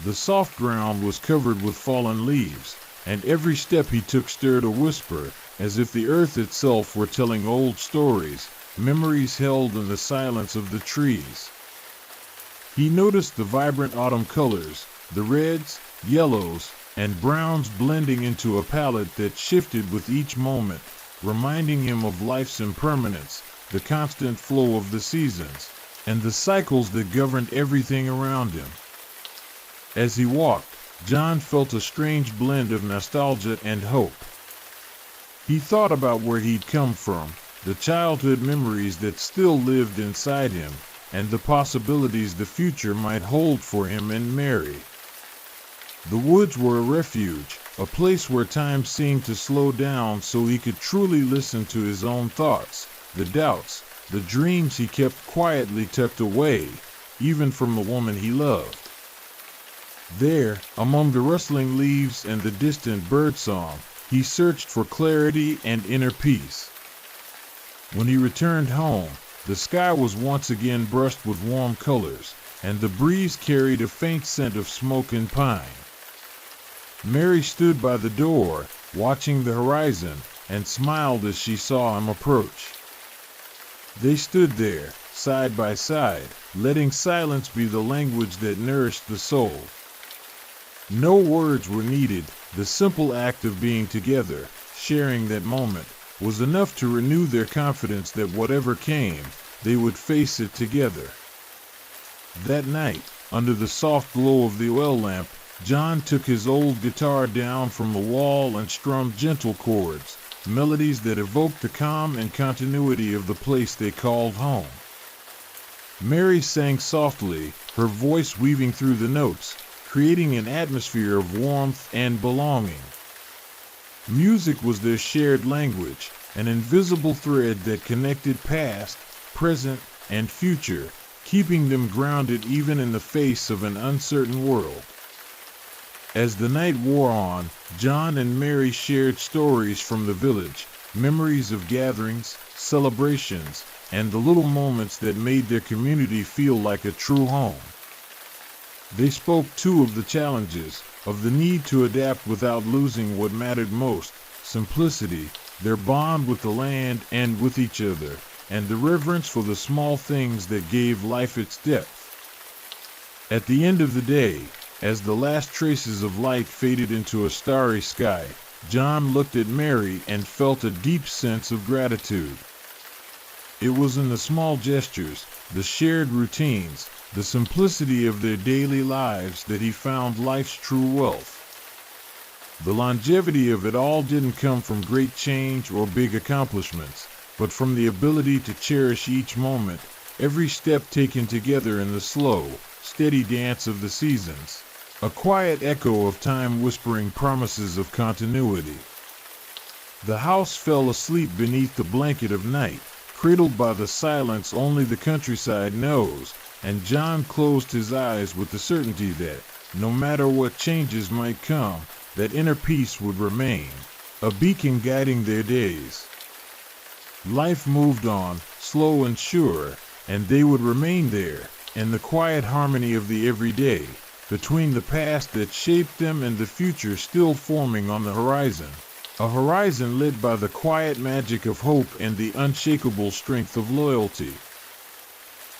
The soft ground was covered with fallen leaves, and every step he took stirred a whisper, as if the earth itself were telling old stories, memories held in the silence of the trees. He noticed the vibrant autumn colors, the reds, yellows, and browns blending into a palette that shifted with each moment, reminding him of life's impermanence, the constant flow of the seasons, and the cycles that governed everything around him. As he walked, John felt a strange blend of nostalgia and hope. He thought about where he'd come from, the childhood memories that still lived inside him, and the possibilities the future might hold for him and Mary. The woods were a refuge, a place where time seemed to slow down so he could truly listen to his own thoughts, the doubts, the dreams he kept quietly tucked away, even from the woman he loved. There, among the rustling leaves and the distant birdsong, he searched for clarity and inner peace. When he returned home, the sky was once again brushed with warm colors, and the breeze carried a faint scent of smoke and pine. Mary stood by the door, watching the horizon, and smiled as she saw him approach. They stood there, side by side, letting silence be the language that nourished the soul. No words were needed, the simple act of being together, sharing that moment, was enough to renew their confidence that whatever came, they would face it together. That night, under the soft glow of the oil lamp, John took his old guitar down from the wall and strummed gentle chords, melodies that evoked the calm and continuity of the place they called home. Mary sang softly, her voice weaving through the notes, creating an atmosphere of warmth and belonging. Music was their shared language, an invisible thread that connected past, present, and future, keeping them grounded even in the face of an uncertain world. As the night wore on, John and Mary shared stories from the village, memories of gatherings, celebrations, and the little moments that made their community feel like a true home. They spoke too of the challenges, of the need to adapt without losing what mattered most, simplicity, their bond with the land and with each other, and the reverence for the small things that gave life its depth. At the end of the day, as the last traces of light faded into a starry sky, John looked at Mary and felt a deep sense of gratitude. It was in the small gestures, the shared routines, the simplicity of their daily lives, that he found life's true wealth. The longevity of it all didn't come from great change or big accomplishments, but from the ability to cherish each moment, every step taken together in the slow, steady dance of the seasons, a quiet echo of time whispering promises of continuity. The house fell asleep beneath the blanket of night, cradled by the silence only the countryside knows, and John closed his eyes with the certainty that, no matter what changes might come, that inner peace would remain, a beacon guiding their days. Life moved on, slow and sure, and they would remain there, in the quiet harmony of the everyday, between the past that shaped them and the future still forming on the horizon, a horizon lit by the quiet magic of hope and the unshakable strength of loyalty.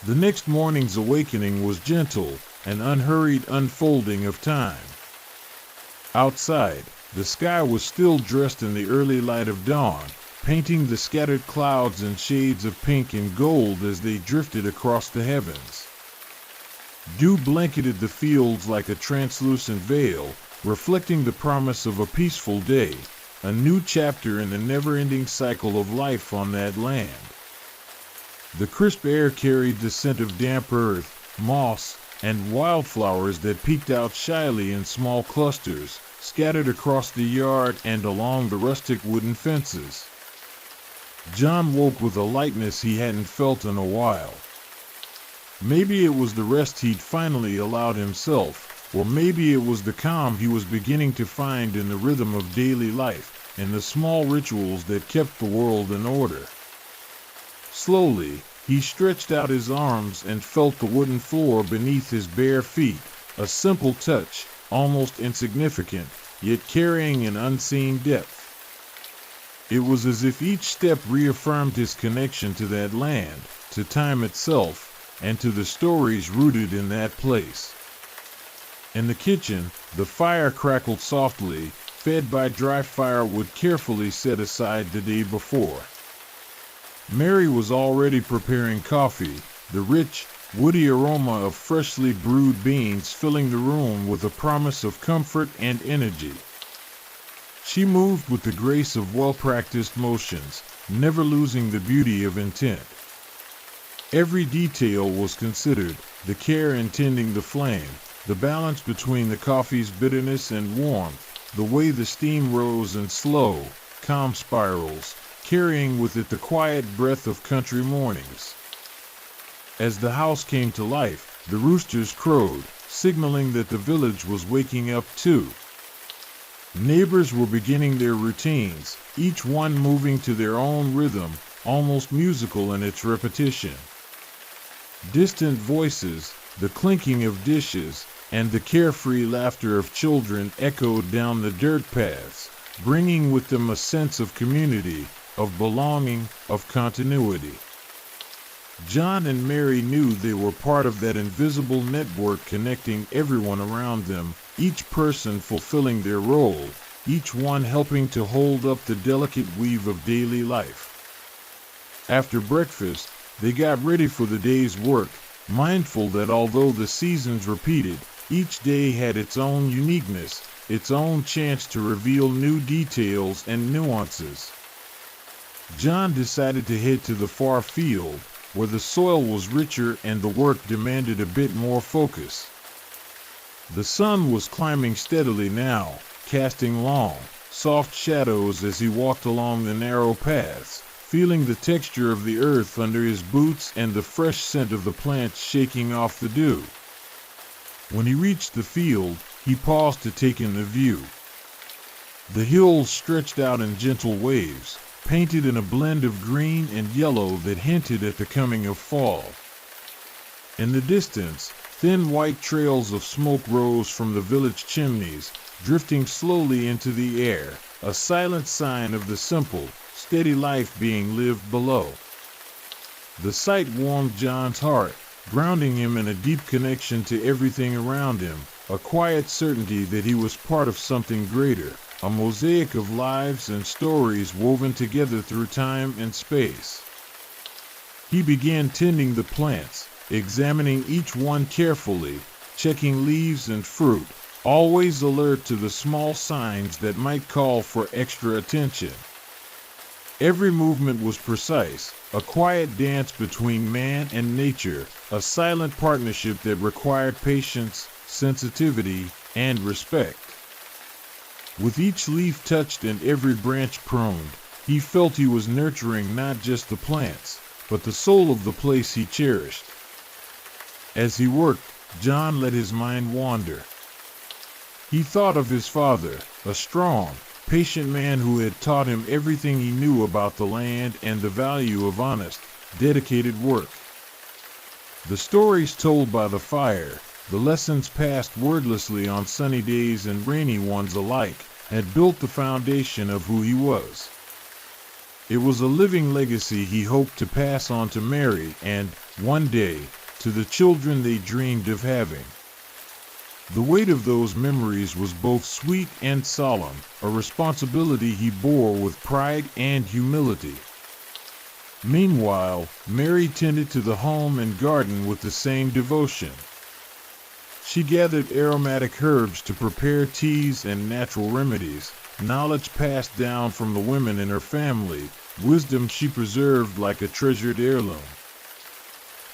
The next morning's awakening was gentle, an unhurried unfolding of time. Outside, the sky was still dressed in the early light of dawn, painting the scattered clouds in shades of pink and gold as they drifted across the heavens. Dew blanketed the fields like a translucent veil, reflecting the promise of a peaceful day, a new chapter in the never-ending cycle of life on that land. The crisp air carried the scent of damp earth, moss, and wildflowers that peeked out shyly in small clusters, scattered across the yard and along the rustic wooden fences. John woke with a lightness he hadn't felt in a while. Maybe it was the rest he'd finally allowed himself, or maybe it was the calm he was beginning to find in the rhythm of daily life, and the small rituals that kept the world in order. Slowly, he stretched out his arms and felt the wooden floor beneath his bare feet, a simple touch, almost insignificant, yet carrying an unseen depth. It was as if each step reaffirmed his connection to that land, to time itself, and to the stories rooted in that place. In the kitchen, the fire crackled softly, fed by dry firewood carefully set aside the day before. Mary was already preparing coffee, the rich, woody aroma of freshly brewed beans filling the room with a promise of comfort and energy. She moved with the grace of well-practiced motions, never losing the beauty of intent. Every detail was considered, the care in tending the flame, the balance between the coffee's bitterness and warmth, the way the steam rose in slow, calm spirals, carrying with it the quiet breath of country mornings. As the house came to life, the roosters crowed, signaling that the village was waking up too. Neighbors were beginning their routines, each one moving to their own rhythm, almost musical in its repetition. Distant voices, the clinking of dishes, and the carefree laughter of children echoed down the dirt paths, bringing with them a sense of community, of belonging, of continuity. John and Mary knew they were part of that invisible network connecting everyone around them, each person fulfilling their role, each one helping to hold up the delicate weave of daily life. After breakfast, they got ready for the day's work, mindful that although the seasons repeated, each day had its own uniqueness, its own chance to reveal new details and nuances. John decided to head to the far field, where the soil was richer and the work demanded a bit more focus. The sun was climbing steadily now, casting long, soft shadows as he walked along the narrow paths, feeling the texture of the earth under his boots and the fresh scent of the plants shaking off the dew. When he reached the field, he paused to take in the view. The hills stretched out in gentle waves, painted in a blend of green and yellow that hinted at the coming of fall. In the distance, thin white trails of smoke rose from the village chimneys, drifting slowly into the air, a silent sign of the simple, steady life being lived below. The sight warmed John's heart, grounding him in a deep connection to everything around him, a quiet certainty that he was part of something greater, a mosaic of lives and stories woven together through time and space. He began tending the plants, examining each one carefully, checking leaves and fruit, always alert to the small signs that might call for extra attention. Every movement was precise, a quiet dance between man and nature, a silent partnership that required patience, sensitivity, and respect. With each leaf touched and every branch pruned, he felt he was nurturing not just the plants, but the soul of the place he cherished. As he worked, John let his mind wander. He thought of his father, a strong, patient man who had taught him everything he knew about the land and the value of honest, dedicated work. The stories told by the fire, the lessons passed wordlessly on sunny days and rainy ones alike, had built the foundation of who he was. It was a living legacy he hoped to pass on to Mary and, one day, to the children they dreamed of having. The weight of those memories was both sweet and solemn, a responsibility he bore with pride and humility. Meanwhile, Mary tended to the home and garden with the same devotion. She gathered aromatic herbs to prepare teas and natural remedies, knowledge passed down from the women in her family, wisdom she preserved like a treasured heirloom.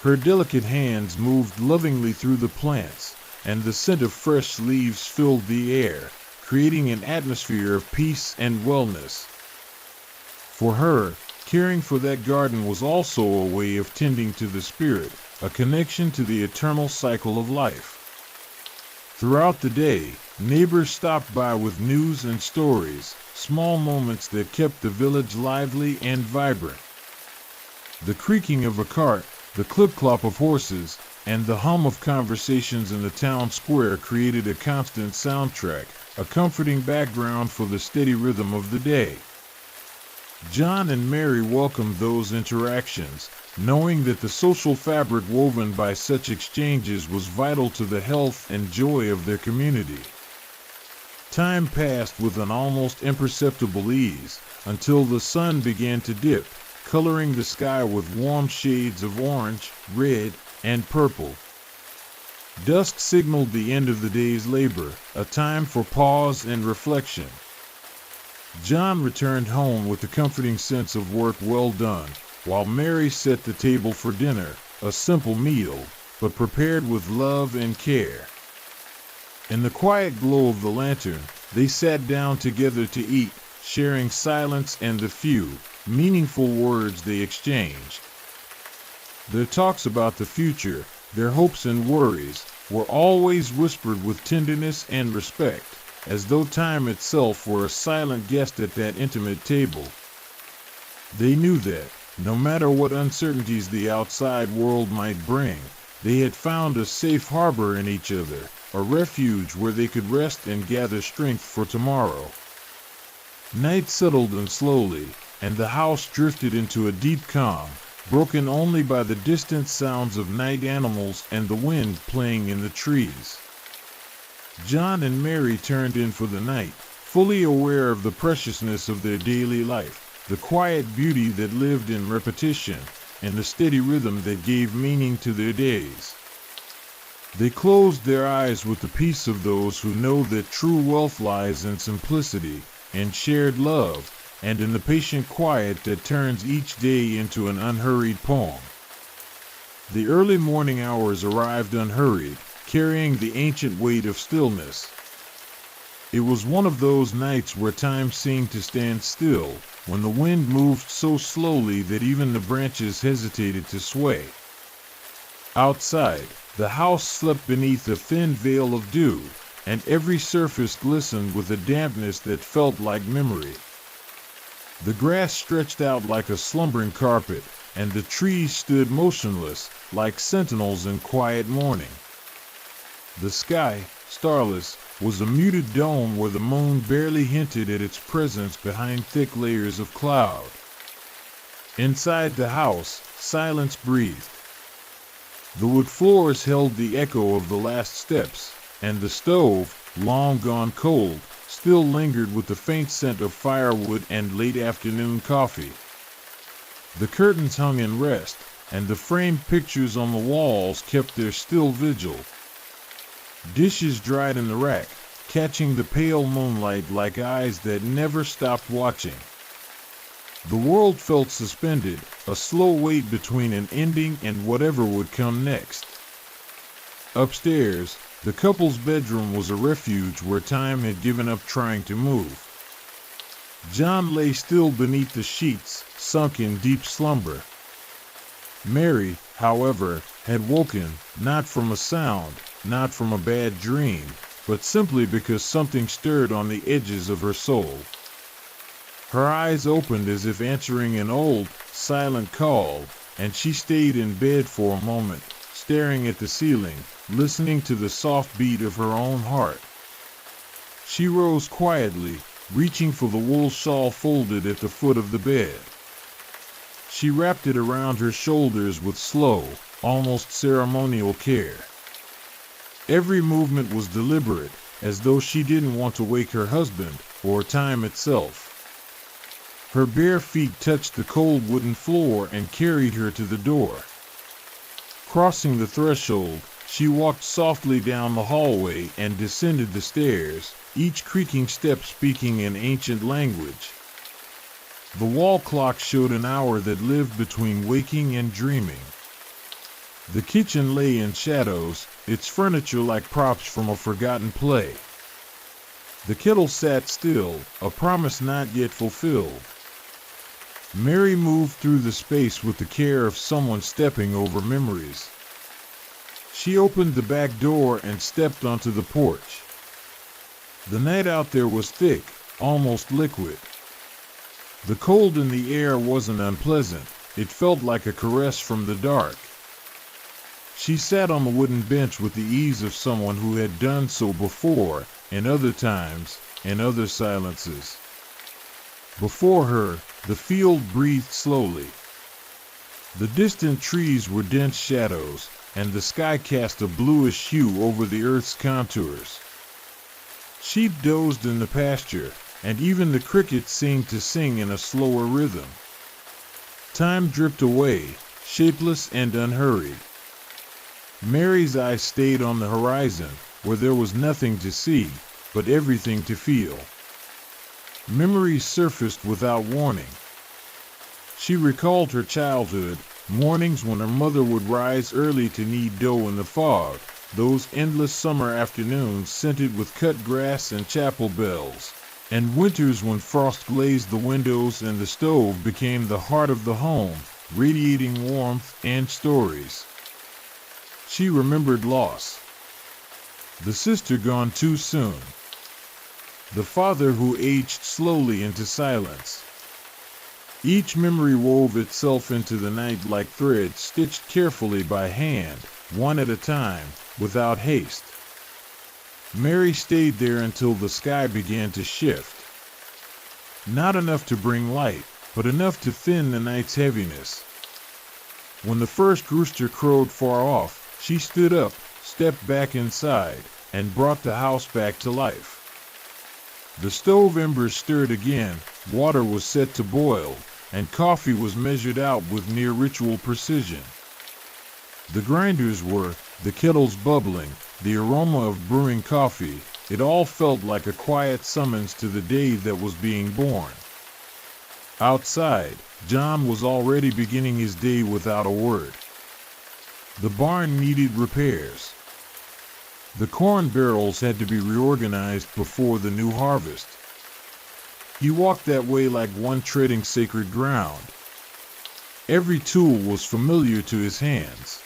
Her delicate hands moved lovingly through the plants, and the scent of fresh leaves filled the air, creating an atmosphere of peace and wellness. For her, caring for that garden was also a way of tending to the spirit, a connection to the eternal cycle of life. Throughout the day, neighbors stopped by with news and stories, small moments that kept the village lively and vibrant. The creaking of a cart, the clip-clop of horses, and the hum of conversations in the town square created a constant soundtrack, a comforting background for the steady rhythm of the day. John and Mary welcomed those interactions, knowing that the social fabric woven by such exchanges was vital to the health and joy of their community. Time passed with an almost imperceptible ease, until the sun began to dip, coloring the sky with warm shades of orange, red, and purple. Dusk signaled the end of the day's labor, a time for pause and reflection. John returned home with the comforting sense of work well done, while Mary set the table for dinner, a simple meal, but prepared with love and care. In the quiet glow of the lantern, they sat down together to eat, sharing silence and the few, meaningful words they exchanged. Their talks about the future, their hopes and worries, were always whispered with tenderness and respect, as though time itself were a silent guest at that intimate table. They knew that, no matter what uncertainties the outside world might bring, they had found a safe harbor in each other, a refuge where they could rest and gather strength for tomorrow. Night settled in slowly, and the house drifted into a deep calm, broken only by the distant sounds of night animals and the wind playing in the trees. John and Mary turned in for the night, fully aware of the preciousness of their daily life, the quiet beauty that lived in repetition, and the steady rhythm that gave meaning to their days. They closed their eyes with the peace of those who know that true wealth lies in simplicity and shared love, and in the patient quiet that turns each day into an unhurried poem. The early morning hours arrived unhurried, carrying the ancient weight of stillness. It was one of those nights where time seemed to stand still, when the wind moved so slowly that even the branches hesitated to sway. Outside, the house slept beneath a thin veil of dew, and every surface glistened with a dampness that felt like memory. The grass stretched out like a slumbering carpet, and the trees stood motionless, like sentinels in quiet mourning. The sky, starless, was a muted dome where the moon barely hinted at its presence behind thick layers of cloud. Inside the house, silence breathed. The wood floors held the echo of the last steps, and the stove, long gone cold, still lingered with the faint scent of firewood and late afternoon coffee. The curtains hung in rest, and the framed pictures on the walls kept their still vigil. Dishes dried in the rack, catching the pale moonlight like eyes that never stopped watching. The world felt suspended, a slow wait between an ending and whatever would come next. Upstairs, the couple's bedroom was a refuge where time had given up trying to move. John lay still beneath the sheets, sunk in deep slumber. Mary, however, had woken, not from a sound, not from a bad dream, but simply because something stirred on the edges of her soul. Her eyes opened as if answering an old, silent call, and she stayed in bed for a moment, staring at the ceiling, listening to the soft beat of her own heart. She rose quietly, reaching for the wool shawl folded at the foot of the bed. She wrapped it around her shoulders with slow, almost ceremonial care. Every movement was deliberate, as though she didn't want to wake her husband, or time itself. Her bare feet touched the cold wooden floor and carried her to the door. Crossing the threshold, she walked softly down the hallway and descended the stairs, each creaking step speaking in ancient language. The wall clock showed an hour that lived between waking and dreaming. The kitchen lay in shadows, its furniture like props from a forgotten play. The kettle sat still, a promise not yet fulfilled. Mary moved through the space with the care of someone stepping over memories. She opened the back door and stepped onto the porch. The night out there was thick, almost liquid. The cold in the air wasn't unpleasant, it felt like a caress from the dark. She sat on the wooden bench with the ease of someone who had done so before, in other times, in other silences. Before her, the field breathed slowly. The distant trees were dense shadows, and the sky cast a bluish hue over the earth's contours. Sheep dozed in the pasture, and even the crickets seemed to sing in a slower rhythm. Time dripped away, shapeless and unhurried. Mary's eyes stayed on the horizon, where there was nothing to see, but everything to feel. Memories surfaced without warning. She recalled her childhood, mornings when her mother would rise early to knead dough in the fog, those endless summer afternoons scented with cut grass and chapel bells, and winters when frost glazed the windows and the stove became the heart of the home, radiating warmth and stories. She remembered loss. The sister gone too soon. The father who aged slowly into silence. Each memory wove itself into the night like threads stitched carefully by hand, one at a time, without haste. Mary stayed there until the sky began to shift. Not enough to bring light, but enough to thin the night's heaviness. When the first rooster crowed far off, she stood up, stepped back inside, and brought the house back to life. The stove embers stirred again, water was set to boil, and coffee was measured out with near ritual precision. The grinders were, the kettles bubbling, the aroma of brewing coffee, it all felt like a quiet summons to the day that was being born. Outside, John was already beginning his day without a word. The barn needed repairs. The corn barrels had to be reorganized before the new harvest. He walked that way like one treading sacred ground. Every tool was familiar to his hands.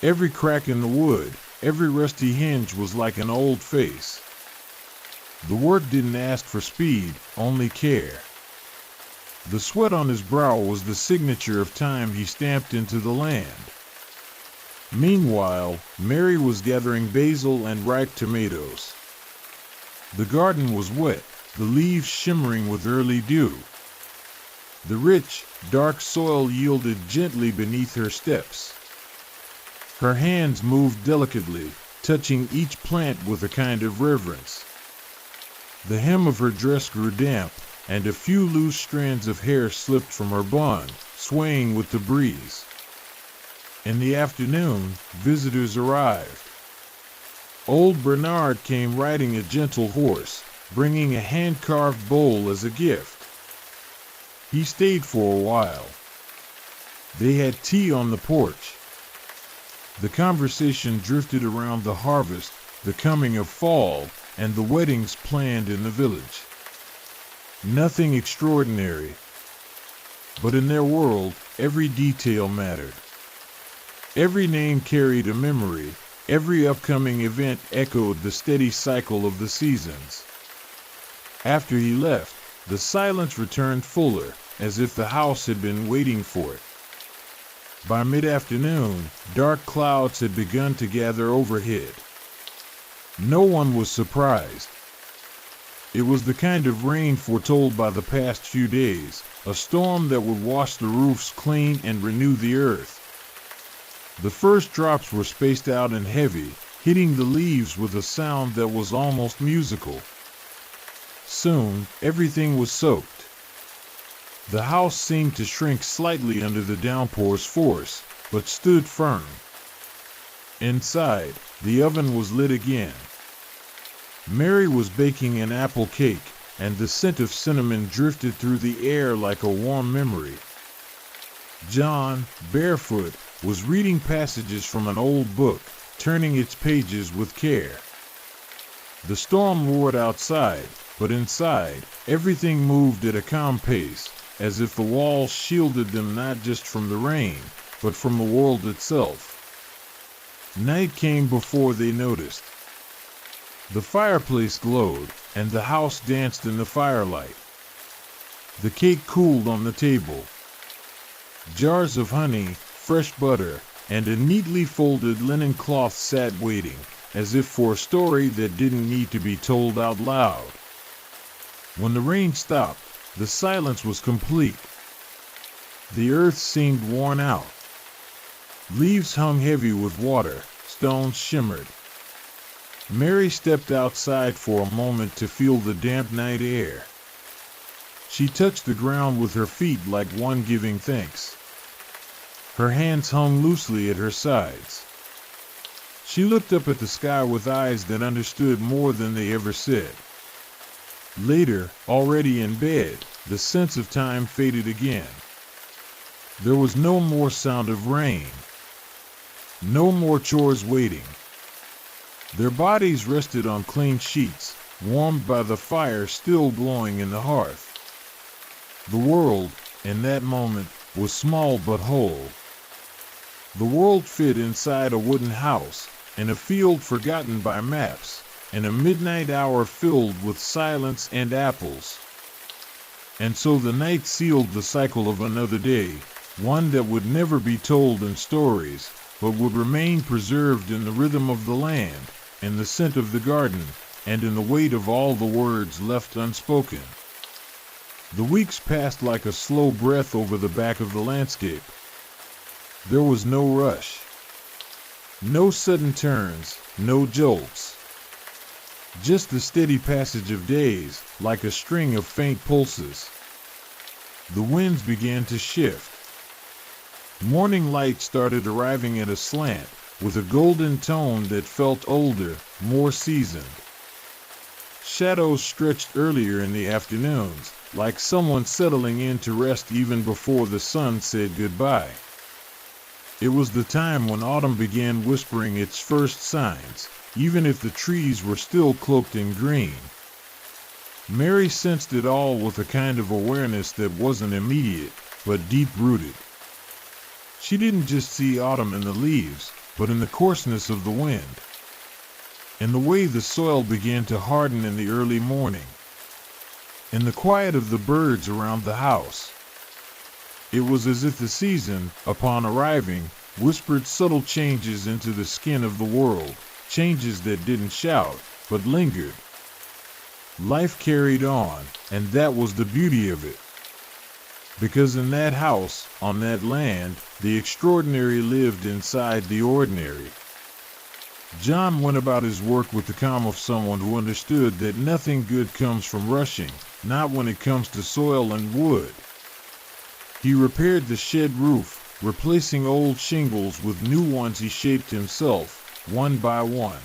Every crack in the wood, every rusty hinge was like an old face. The work didn't ask for speed, only care. The sweat on his brow was the signature of time he stamped into the land. Meanwhile, Mary was gathering basil and ripe tomatoes. The garden was wet, the leaves shimmering with early dew. The rich, dark soil yielded gently beneath her steps. Her hands moved delicately, touching each plant with a kind of reverence. The hem of her dress grew damp, and a few loose strands of hair slipped from her bun, swaying with the breeze. In the afternoon, visitors arrived. Old Bernard came riding a gentle horse, bringing a hand-carved bowl as a gift. He stayed for a while. They had tea on the porch. The conversation drifted around the harvest, the coming of fall, and the weddings planned in the village. Nothing extraordinary. But in their world, every detail mattered. Every name carried a memory. Every upcoming event echoed the steady cycle of the seasons. After he left, the silence returned fuller, as if the house had been waiting for it. By mid-afternoon, dark clouds had begun to gather overhead. No one was surprised. It was the kind of rain foretold by the past few days, a storm that would wash the roofs clean and renew the earth. The first drops were spaced out and heavy, hitting the leaves with a sound that was almost musical. Soon, everything was soaked. The house seemed to shrink slightly under the downpour's force, but stood firm. Inside, the oven was lit again. Mary was baking an apple cake, and the scent of cinnamon drifted through the air like a warm memory. John, barefoot, was reading passages from an old book, turning its pages with care. The storm roared outside, but inside, everything moved at a calm pace, as if the walls shielded them not just from the rain, but from the world itself. Night came before they noticed. The fireplace glowed, and the house danced in the firelight. The cake cooled on the table. Jars of honey, fresh butter, and a neatly folded linen cloth sat waiting, as if for a story that didn't need to be told out loud. When the rain stopped, the silence was complete. The earth seemed worn out. Leaves hung heavy with water, stones shimmered. Mary stepped outside for a moment to feel the damp night air. She touched the ground with her feet like one giving thanks. Her hands hung loosely at her sides. She looked up at the sky with eyes that understood more than they ever said. Later, already in bed, the sense of time faded again. There was no more sound of rain. No more chores waiting. Their bodies rested on clean sheets, warmed by the fire still glowing in the hearth. The world, in that moment, was small but whole. The world fit inside a wooden house, in a field forgotten by maps, in a midnight hour filled with silence and apples. And so the night sealed the cycle of another day, one that would never be told in stories, but would remain preserved in the rhythm of the land, in the scent of the garden, and in the weight of all the words left unspoken. The weeks passed like a slow breath over the back of the landscape. There was no rush. No sudden turns, no jolts. Just the steady passage of days, like a string of faint pulses. The winds began to shift. Morning light started arriving at a slant, with a golden tone that felt older, more seasoned. Shadows stretched earlier in the afternoons, like someone settling in to rest even before the sun said goodbye. It was the time when autumn began whispering its first signs, even if the trees were still cloaked in green. Mary sensed it all with a kind of awareness that wasn't immediate, but deep-rooted. She didn't just see autumn in the leaves, but in the coarseness of the wind, in the way the soil began to harden in the early morning, in the quiet of the birds around the house. It was as if the season, upon arriving, whispered subtle changes into the skin of the world, changes that didn't shout, but lingered. Life carried on, and that was the beauty of it. Because in that house, on that land, the extraordinary lived inside the ordinary. John went about his work with the calm of someone who understood that nothing good comes from rushing, not when it comes to soil and wood. He repaired the shed roof, replacing old shingles with new ones he shaped himself, one by one.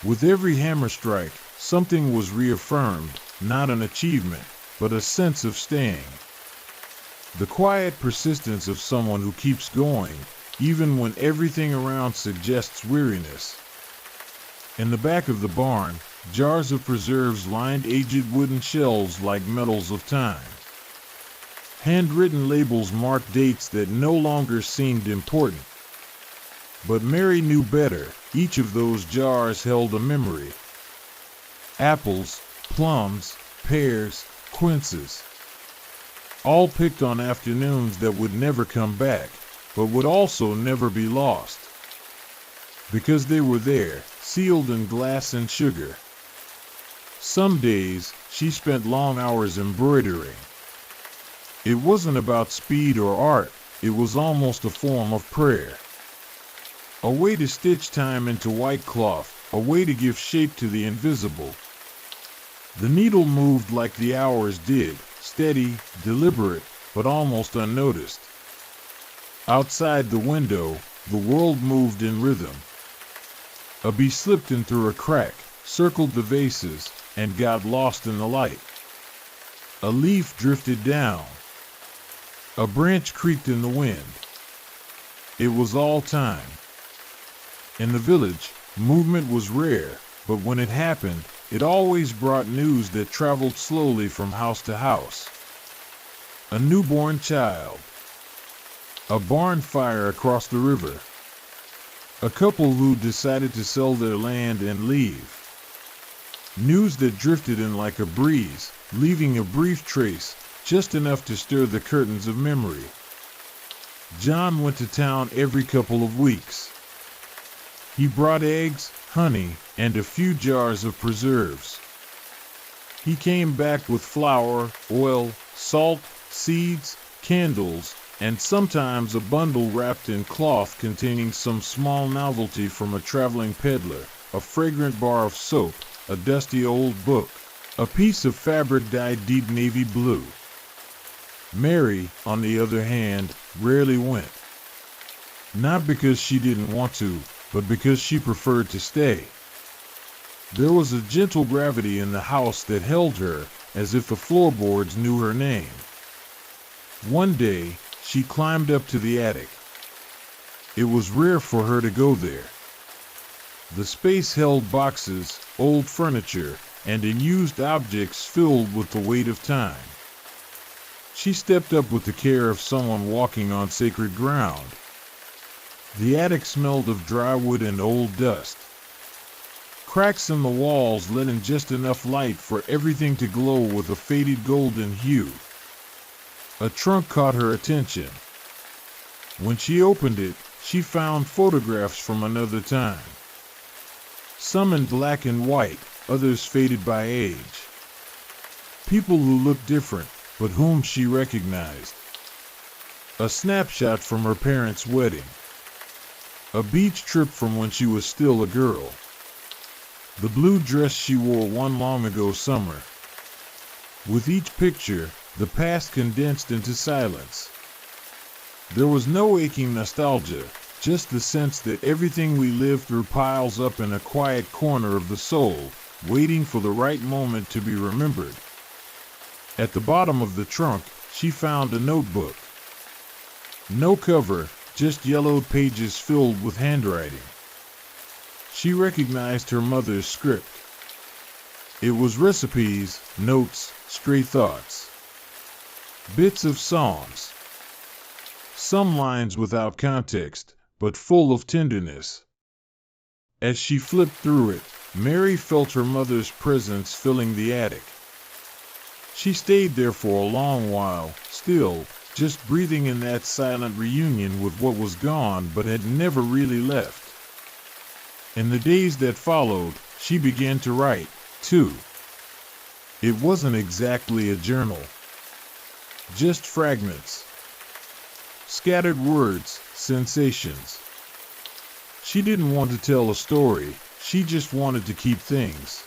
With every hammer strike, something was reaffirmed, not an achievement, but a sense of staying. The quiet persistence of someone who keeps going, even when everything around suggests weariness. In the back of the barn, jars of preserves lined aged wooden shelves like medals of time. Handwritten labels marked dates that no longer seemed important. But Mary knew better. Each of those jars held a memory. Apples, plums, pears, quinces. All picked on afternoons that would never come back, but would also never be lost. Because they were there, sealed in glass and sugar. Some days, she spent long hours embroidering. It wasn't about speed or art, it was almost a form of prayer. A way to stitch time into white cloth, a way to give shape to the invisible. The needle moved like the hours did, steady, deliberate, but almost unnoticed. Outside the window, the world moved in rhythm. A bee slipped in through a crack, circled the vases, and got lost in the light. A leaf drifted down. A branch creaked in the wind. It was all time. In the village, movement was rare, but when it happened, it always brought news that traveled slowly from house to house. A newborn child. A barn fire across the river. A couple who decided to sell their land and leave. News that drifted in like a breeze, leaving a brief trace, just enough to stir the curtains of memory. John went to town every couple of weeks. He brought eggs, honey, and a few jars of preserves. He came back with flour, oil, salt, seeds, candles, and sometimes a bundle wrapped in cloth containing some small novelty from a traveling peddler, a fragrant bar of soap, a dusty old book, a piece of fabric dyed deep navy blue. Mary, on the other hand, rarely went. Not because she didn't want to, but because she preferred to stay. There was a gentle gravity in the house that held her, as if the floorboards knew her name. One day, she climbed up to the attic. It was rare for her to go there. The space held boxes, old furniture, and unused objects filled with the weight of time. She stepped up with the care of someone walking on sacred ground. The attic smelled of dry wood and old dust. Cracks in the walls let in just enough light for everything to glow with a faded golden hue. A trunk caught her attention. When she opened it, she found photographs from another time. Some in black and white, others faded by age. People who looked different, but whom she recognized. A snapshot from her parents' wedding. A beach trip from when she was still a girl. The blue dress she wore one long ago summer. With each picture, the past condensed into silence. There was no aching nostalgia, just the sense that everything we lived through piles up in a quiet corner of the soul, waiting for the right moment to be remembered. At the bottom of the trunk, she found a notebook. No cover, just yellowed pages filled with handwriting. She recognized her mother's script. It was recipes, notes, stray thoughts. Bits of songs. Some lines without context, but full of tenderness. As she flipped through it, Mary felt her mother's presence filling the attic. She stayed there for a long while, still, just breathing in that silent reunion with what was gone but had never really left. In the days that followed, she began to write, too. It wasn't exactly a journal. Just fragments. Scattered words, sensations. She didn't want to tell a story, she just wanted to keep things.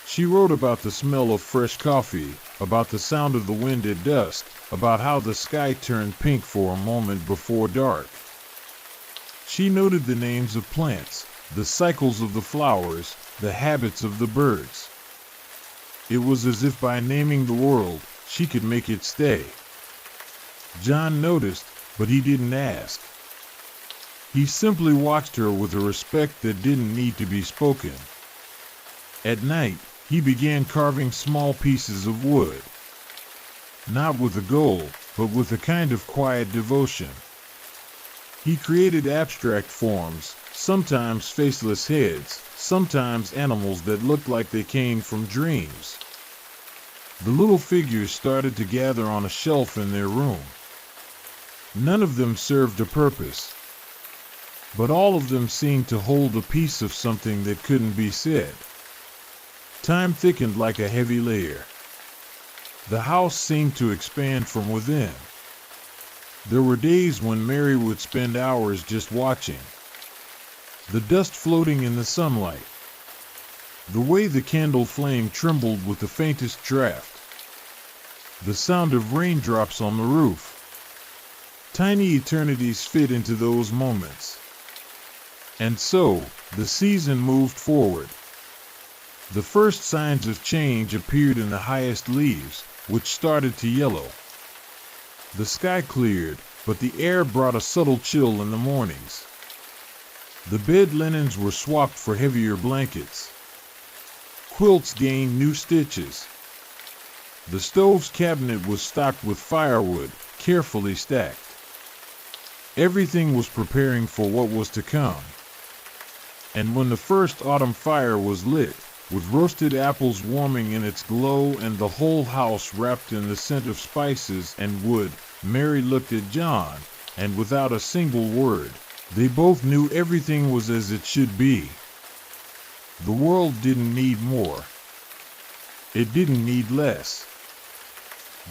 She wrote about the smell of fresh coffee, about the sound of the wind at dusk, about how the sky turned pink for a moment before dark. She noted the names of plants, the cycles of the flowers, the habits of the birds. It was as if by naming the world, she could make it stay. John noticed, but he didn't ask. He simply watched her with a respect that didn't need to be spoken. At night, he began carving small pieces of wood. Not with a goal, but with a kind of quiet devotion. He created abstract forms, sometimes faceless heads, sometimes animals that looked like they came from dreams. The little figures started to gather on a shelf in their room. None of them served a purpose, but all of them seemed to hold a piece of something that couldn't be said. Time thickened like a heavy layer. The house seemed to expand from within. There were days when Mary would spend hours just watching. The dust floating in the sunlight. The way the candle flame trembled with the faintest draft. The sound of raindrops on the roof. Tiny eternities fit into those moments. And so, the season moved forward. The first signs of change appeared in the highest leaves, which started to yellow. The sky cleared, but the air brought a subtle chill in the mornings. The bed linens were swapped for heavier blankets. Quilts gained new stitches. The stove's cabinet was stocked with firewood, carefully stacked. Everything was preparing for what was to come. And when the first autumn fire was lit, with roasted apples warming in its glow and the whole house wrapped in the scent of spices and wood, Mary looked at John, and without a single word, they both knew everything was as it should be. The world didn't need more. It didn't need less.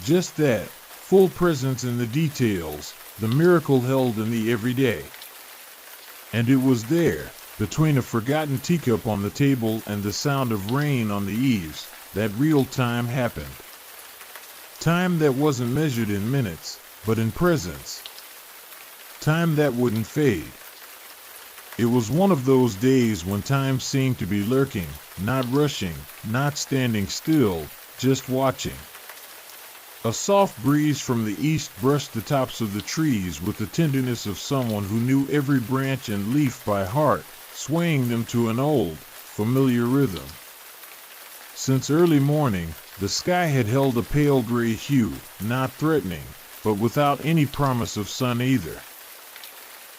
Just that, full presence in the details, the miracle held in the everyday. And it was there, between a forgotten teacup on the table and the sound of rain on the eaves, that real time happened. Time that wasn't measured in minutes, but in presence. Time that wouldn't fade. It was one of those days when time seemed to be lurking, not rushing, not standing still, just watching. A soft breeze from the east brushed the tops of the trees with the tenderness of someone who knew every branch and leaf by heart, swaying them to an old, familiar rhythm. Since early morning, the sky had held a pale gray hue, not threatening, but without any promise of sun either.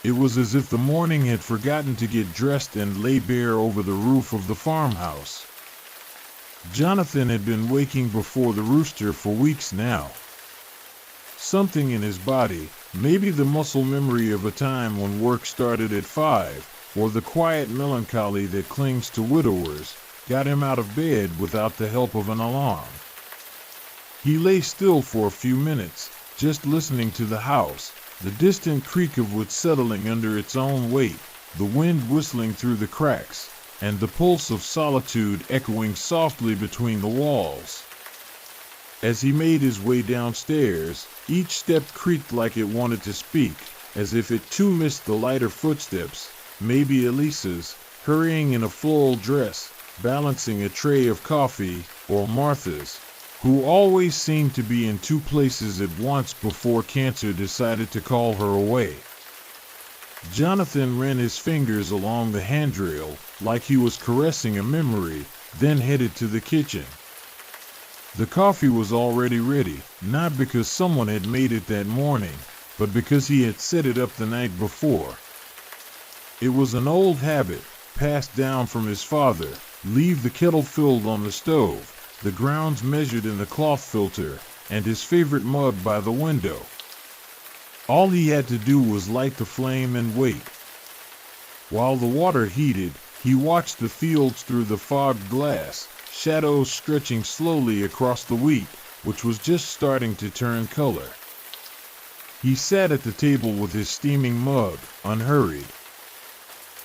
It was as if the morning had forgotten to get dressed and lay bare over the roof of the farmhouse. Jonathan had been waking before the rooster for weeks now. Something in his body, maybe the muscle memory of a time when work started at 5, or the quiet melancholy that clings to widowers, got him out of bed without the help of an alarm. He lay still for a few minutes, just listening to the house, the distant creak of wood settling under its own weight, the wind whistling through the cracks, and the pulse of solitude echoing softly between the walls. As he made his way downstairs, each step creaked like it wanted to speak, as if it too missed the lighter footsteps, maybe Elisa's, hurrying in a floral dress, balancing a tray of coffee, or Martha's, who always seemed to be in two places at once before cancer decided to call her away. Jonathan ran his fingers along the handrail like he was caressing a memory, then headed to the kitchen. The coffee was already ready, not because someone had made it that morning, but because he had set it up the night before. It was an old habit, passed down from his father, leave the kettle filled on the stove, the grounds measured in the cloth filter, and his favorite mug by the window. All he had to do was light the flame and wait. While the water heated, he watched the fields through the fogged glass, shadows stretching slowly across the wheat, which was just starting to turn color. He sat at the table with his steaming mug, unhurried.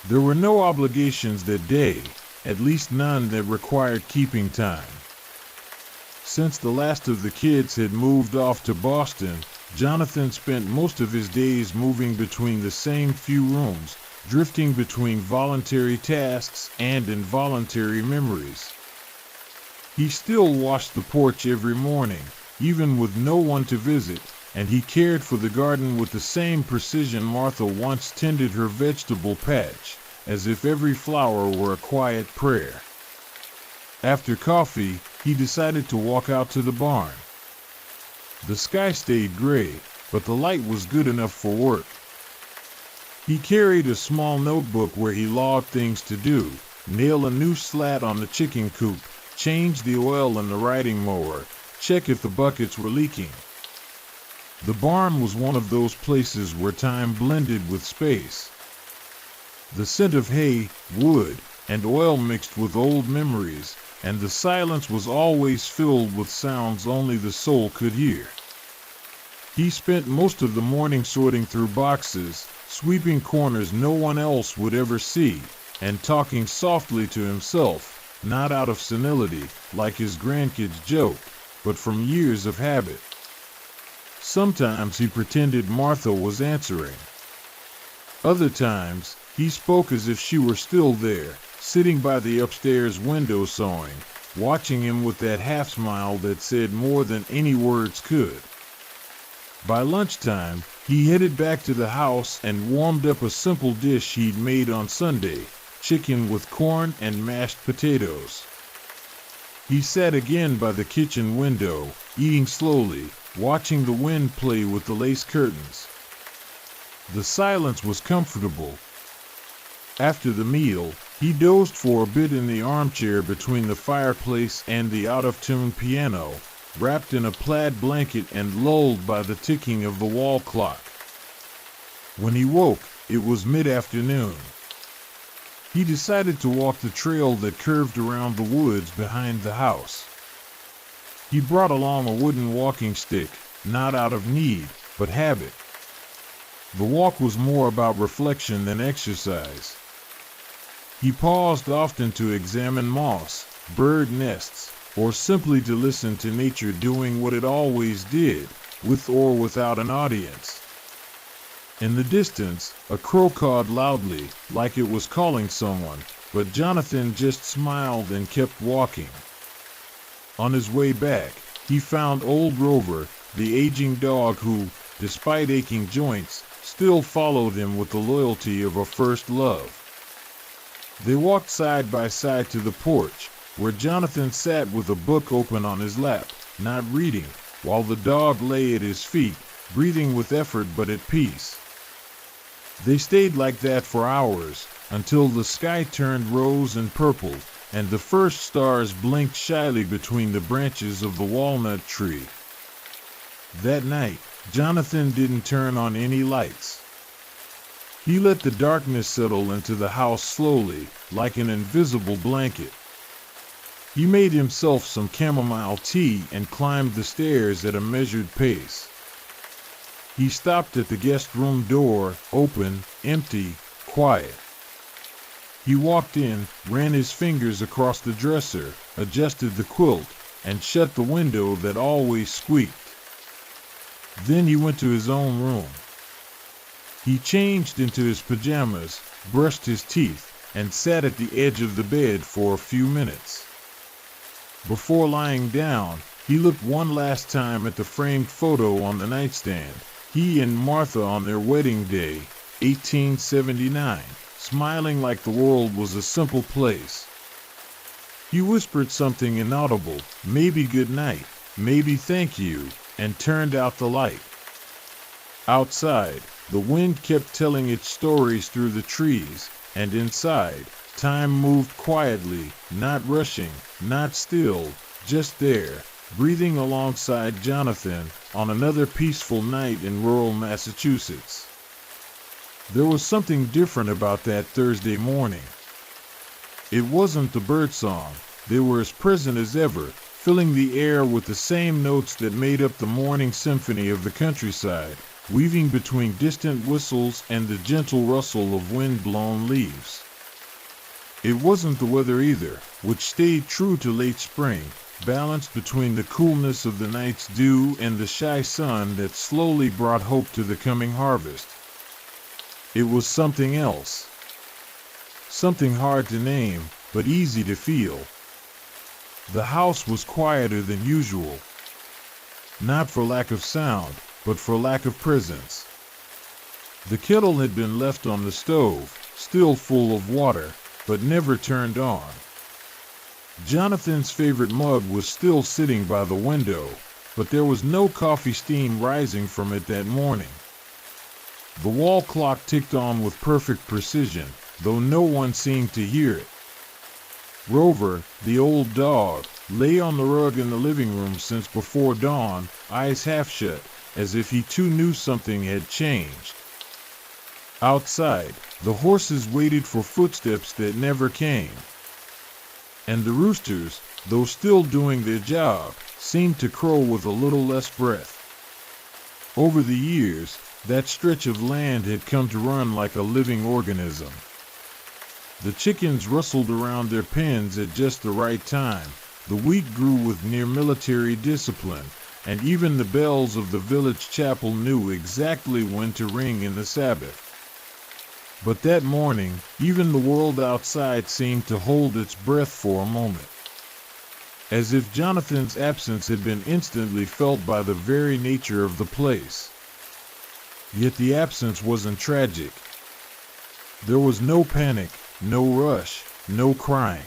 There were no obligations that day, at least none that required keeping time. Since the last of the kids had moved off to Boston, Jonathan spent most of his days moving between the same few rooms, drifting between voluntary tasks and involuntary memories. He still washed the porch every morning, even with no one to visit, and he cared for the garden with the same precision Martha once tended her vegetable patch, as if every flower were a quiet prayer. After coffee, he decided to walk out to the barn. The sky stayed gray, but the light was good enough for work. He carried a small notebook where he logged things to do: nail a new slat on the chicken coop, change the oil in the riding mower, check if the buckets were leaking. The barn was one of those places where time blended with space. The scent of hay, wood, and oil mixed with old memories, and the silence was always filled with sounds only the soul could hear. He spent most of the morning sorting through boxes, sweeping corners no one else would ever see, and talking softly to himself, not out of senility, like his grandkids joked, but from years of habit. Sometimes he pretended Martha was answering. Other times, he spoke as if she were still there, sitting by the upstairs window sewing, watching him with that half-smile that said more than any words could. By lunchtime, he headed back to the house and warmed up a simple dish he'd made on Sunday: chicken with corn and mashed potatoes. He sat again by the kitchen window, eating slowly, watching the wind play with the lace curtains. The silence was comfortable. After the meal, he dozed for a bit in the armchair between the fireplace and the out-of-tune piano, wrapped in a plaid blanket and lulled by the ticking of the wall clock. When he woke, it was mid-afternoon. He decided to walk the trail that curved around the woods behind the house. He brought along a wooden walking stick, not out of need, but habit. The walk was more about reflection than exercise. He paused often to examine moss, bird nests, or simply to listen to nature doing what it always did, with or without an audience. In the distance, a crow cawed loudly, like it was calling someone, but Jonathan just smiled and kept walking. On his way back, he found old Rover, the aging dog who, despite aching joints, still followed him with the loyalty of a first love. They walked side by side to the porch, where Jonathan sat with a book open on his lap, not reading, while the dog lay at his feet, breathing with effort but at peace. They stayed like that for hours, until the sky turned rose and purple, and the first stars blinked shyly between the branches of the walnut tree. That night, Jonathan didn't turn on any lights. He let the darkness settle into the house slowly, like an invisible blanket. He made himself some chamomile tea and climbed the stairs at a measured pace. He stopped at the guest room door, open, empty, quiet. He walked in, ran his fingers across the dresser, adjusted the quilt, and shut the window that always squeaked. Then he went to his own room. He changed into his pajamas, brushed his teeth, and sat at the edge of the bed for a few minutes. Before lying down, he looked one last time at the framed photo on the nightstand, he and Martha on their wedding day, 1879, smiling like the world was a simple place. He whispered something inaudible, maybe good night, maybe thank you, and turned out the light. Outside, the wind kept telling its stories through the trees, and inside, time moved quietly, not rushing, not still, just there, breathing alongside Jonathan on another peaceful night in rural Massachusetts. There was something different about that Thursday morning. It wasn't the birdsong. They were as present as ever, filling the air with the same notes that made up the morning symphony of the countryside, weaving between distant whistles and the gentle rustle of wind-blown leaves. It wasn't the weather either, which stayed true to late spring, balanced between the coolness of the night's dew and the shy sun that slowly brought hope to the coming harvest. It was something else. Something hard to name, but easy to feel. The house was quieter than usual. Not for lack of sound, but for lack of presence. The kettle had been left on the stove, still full of water, but never turned on. Jonathan's favorite mug was still sitting by the window, but there was no coffee steam rising from it that morning. The wall clock ticked on with perfect precision, though no one seemed to hear it. Rover, the old dog, lay on the rug in the living room since before dawn, eyes half shut, as if he too knew something had changed. Outside, the horses waited for footsteps that never came. And the roosters, though still doing their job, seemed to crow with a little less breath. Over the years, that stretch of land had come to run like a living organism. The chickens rustled around their pens at just the right time, the wheat grew with near-military discipline, and even the bells of the village chapel knew exactly when to ring in the Sabbath. But that morning, even the world outside seemed to hold its breath for a moment. As if Jonathan's absence had been instantly felt by the very nature of the place. Yet the absence wasn't tragic. There was no panic, no rush, no crying.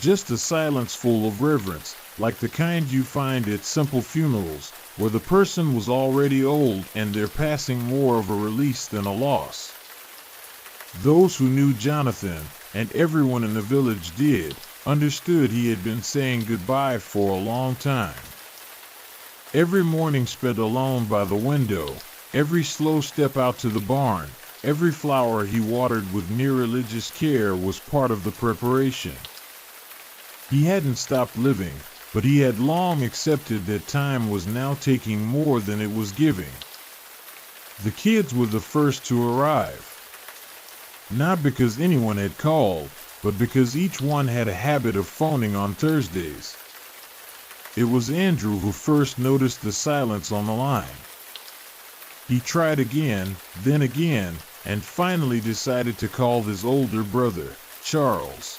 Just a silence full of reverence, like the kind you find at simple funerals, where the person was already old and their passing more of a release than a loss. Those who knew Jonathan, and everyone in the village did, understood he had been saying goodbye for a long time. Every morning spent alone by the window, every slow step out to the barn, every flower he watered with near-religious care was part of the preparation. He hadn't stopped living, but he had long accepted that time was now taking more than it was giving. The kids were the first to arrive. Not because anyone had called, but because each one had a habit of phoning on Thursdays. It was Andrew who first noticed the silence on the line. He tried again, and finally decided to call his older brother, Charles.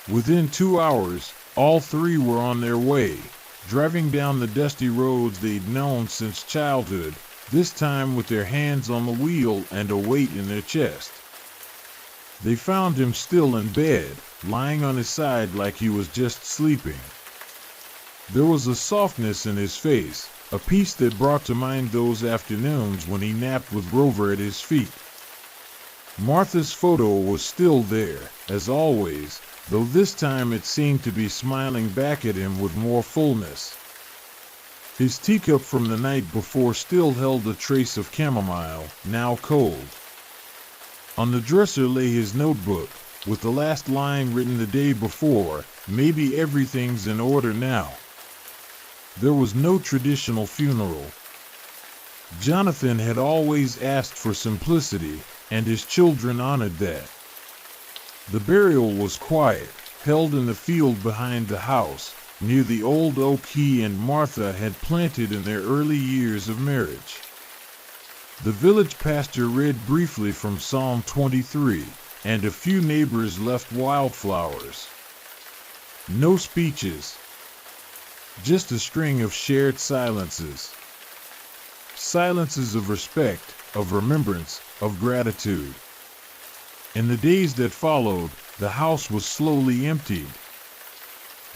Within 2 hours, all three were on their way, driving down the dusty roads they'd known since childhood, this time with their hands on the wheel and a weight in their chest. They found him still in bed, lying on his side like he was just sleeping. There was a softness in his face, a peace that brought to mind those afternoons when he napped with Rover at his feet. Martha's photo was still there, as always, though this time it seemed to be smiling back at him with more fullness. His teacup from the night before still held a trace of chamomile, now cold. On the dresser lay his notebook, with the last line written the day before, "Maybe everything's in order now." There was no traditional funeral. Jonathan had always asked for simplicity, and his children honored that. The burial was quiet, held in the field behind the house, near the old oak he and Martha had planted in their early years of marriage. The village pastor read briefly from Psalm 23, and a few neighbors left wildflowers. No speeches. Just a string of shared silences. Silences of respect, of remembrance, of gratitude. In the days that followed, the house was slowly emptied.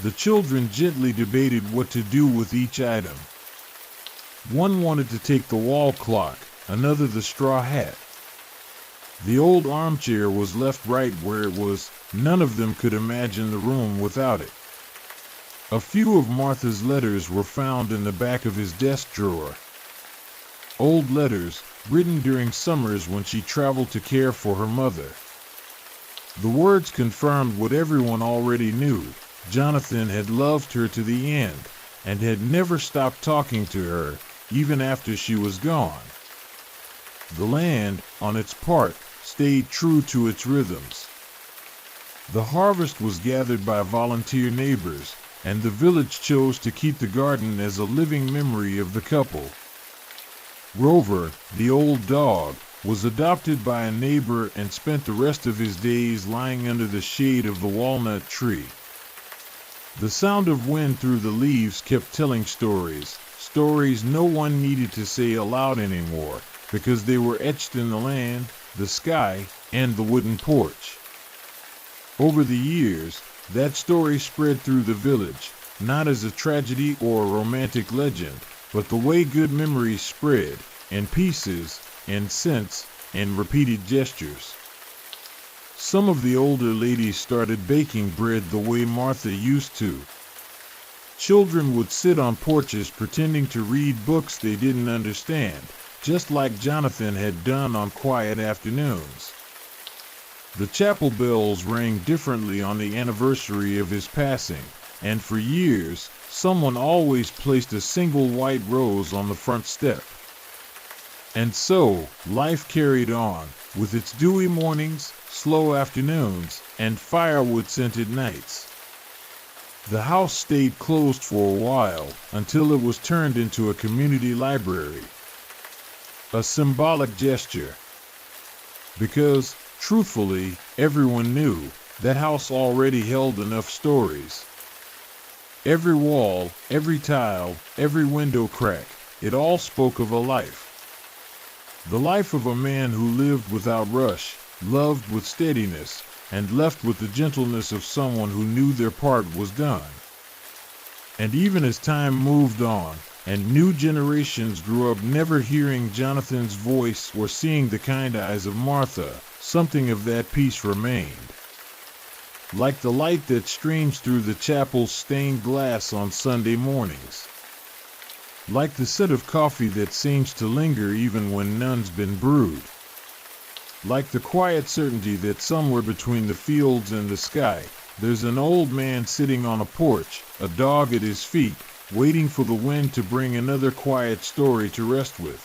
The children gently debated what to do with each item. One wanted to take the wall clock, another the straw hat. The old armchair was left right where it was. None of them could imagine the room without it. A few of Martha's letters were found in the back of his desk drawer. Old letters, written during summers when she traveled to care for her mother. The words confirmed what everyone already knew. Jonathan had loved her to the end, and had never stopped talking to her, even after she was gone. The land, on its part, stayed true to its rhythms. The harvest was gathered by volunteer neighbors, and the village chose to keep the garden as a living memory of the couple. Rover, the old dog, was adopted by a neighbor and spent the rest of his days lying under the shade of the walnut tree. The sound of wind through the leaves kept telling stories no one needed to say aloud anymore, because they were etched in the land, the sky, and the wooden porch. Over the years, that story spread through the village, not as a tragedy or a romantic legend, but the way good memories spread, in pieces, and scents, and repeated gestures. Some of the older ladies started baking bread the way Martha used to. Children would sit on porches pretending to read books they didn't understand, just like Jonathan had done on quiet afternoons. The chapel bells rang differently on the anniversary of his passing, and for years, someone always placed a single white rose on the front step. And so, life carried on, with its dewy mornings, slow afternoons, and firewood-scented nights. The house stayed closed for a while, until it was turned into a community library. A symbolic gesture. Because, truthfully, everyone knew that house already held enough stories. Every wall, every tile, every window crack, it all spoke of a life. The life of a man who lived without rush, loved with steadiness, and left with the gentleness of someone who knew their part was done. And even as time moved on, and new generations grew up never hearing Jonathan's voice or seeing the kind eyes of Martha, something of that peace remained. Like the light that streams through the chapel's stained glass on Sunday mornings. Like the scent of coffee that seems to linger even when none's been brewed. Like the quiet certainty that somewhere between the fields and the sky, there's an old man sitting on a porch, a dog at his feet, waiting for the wind to bring another quiet story to rest with.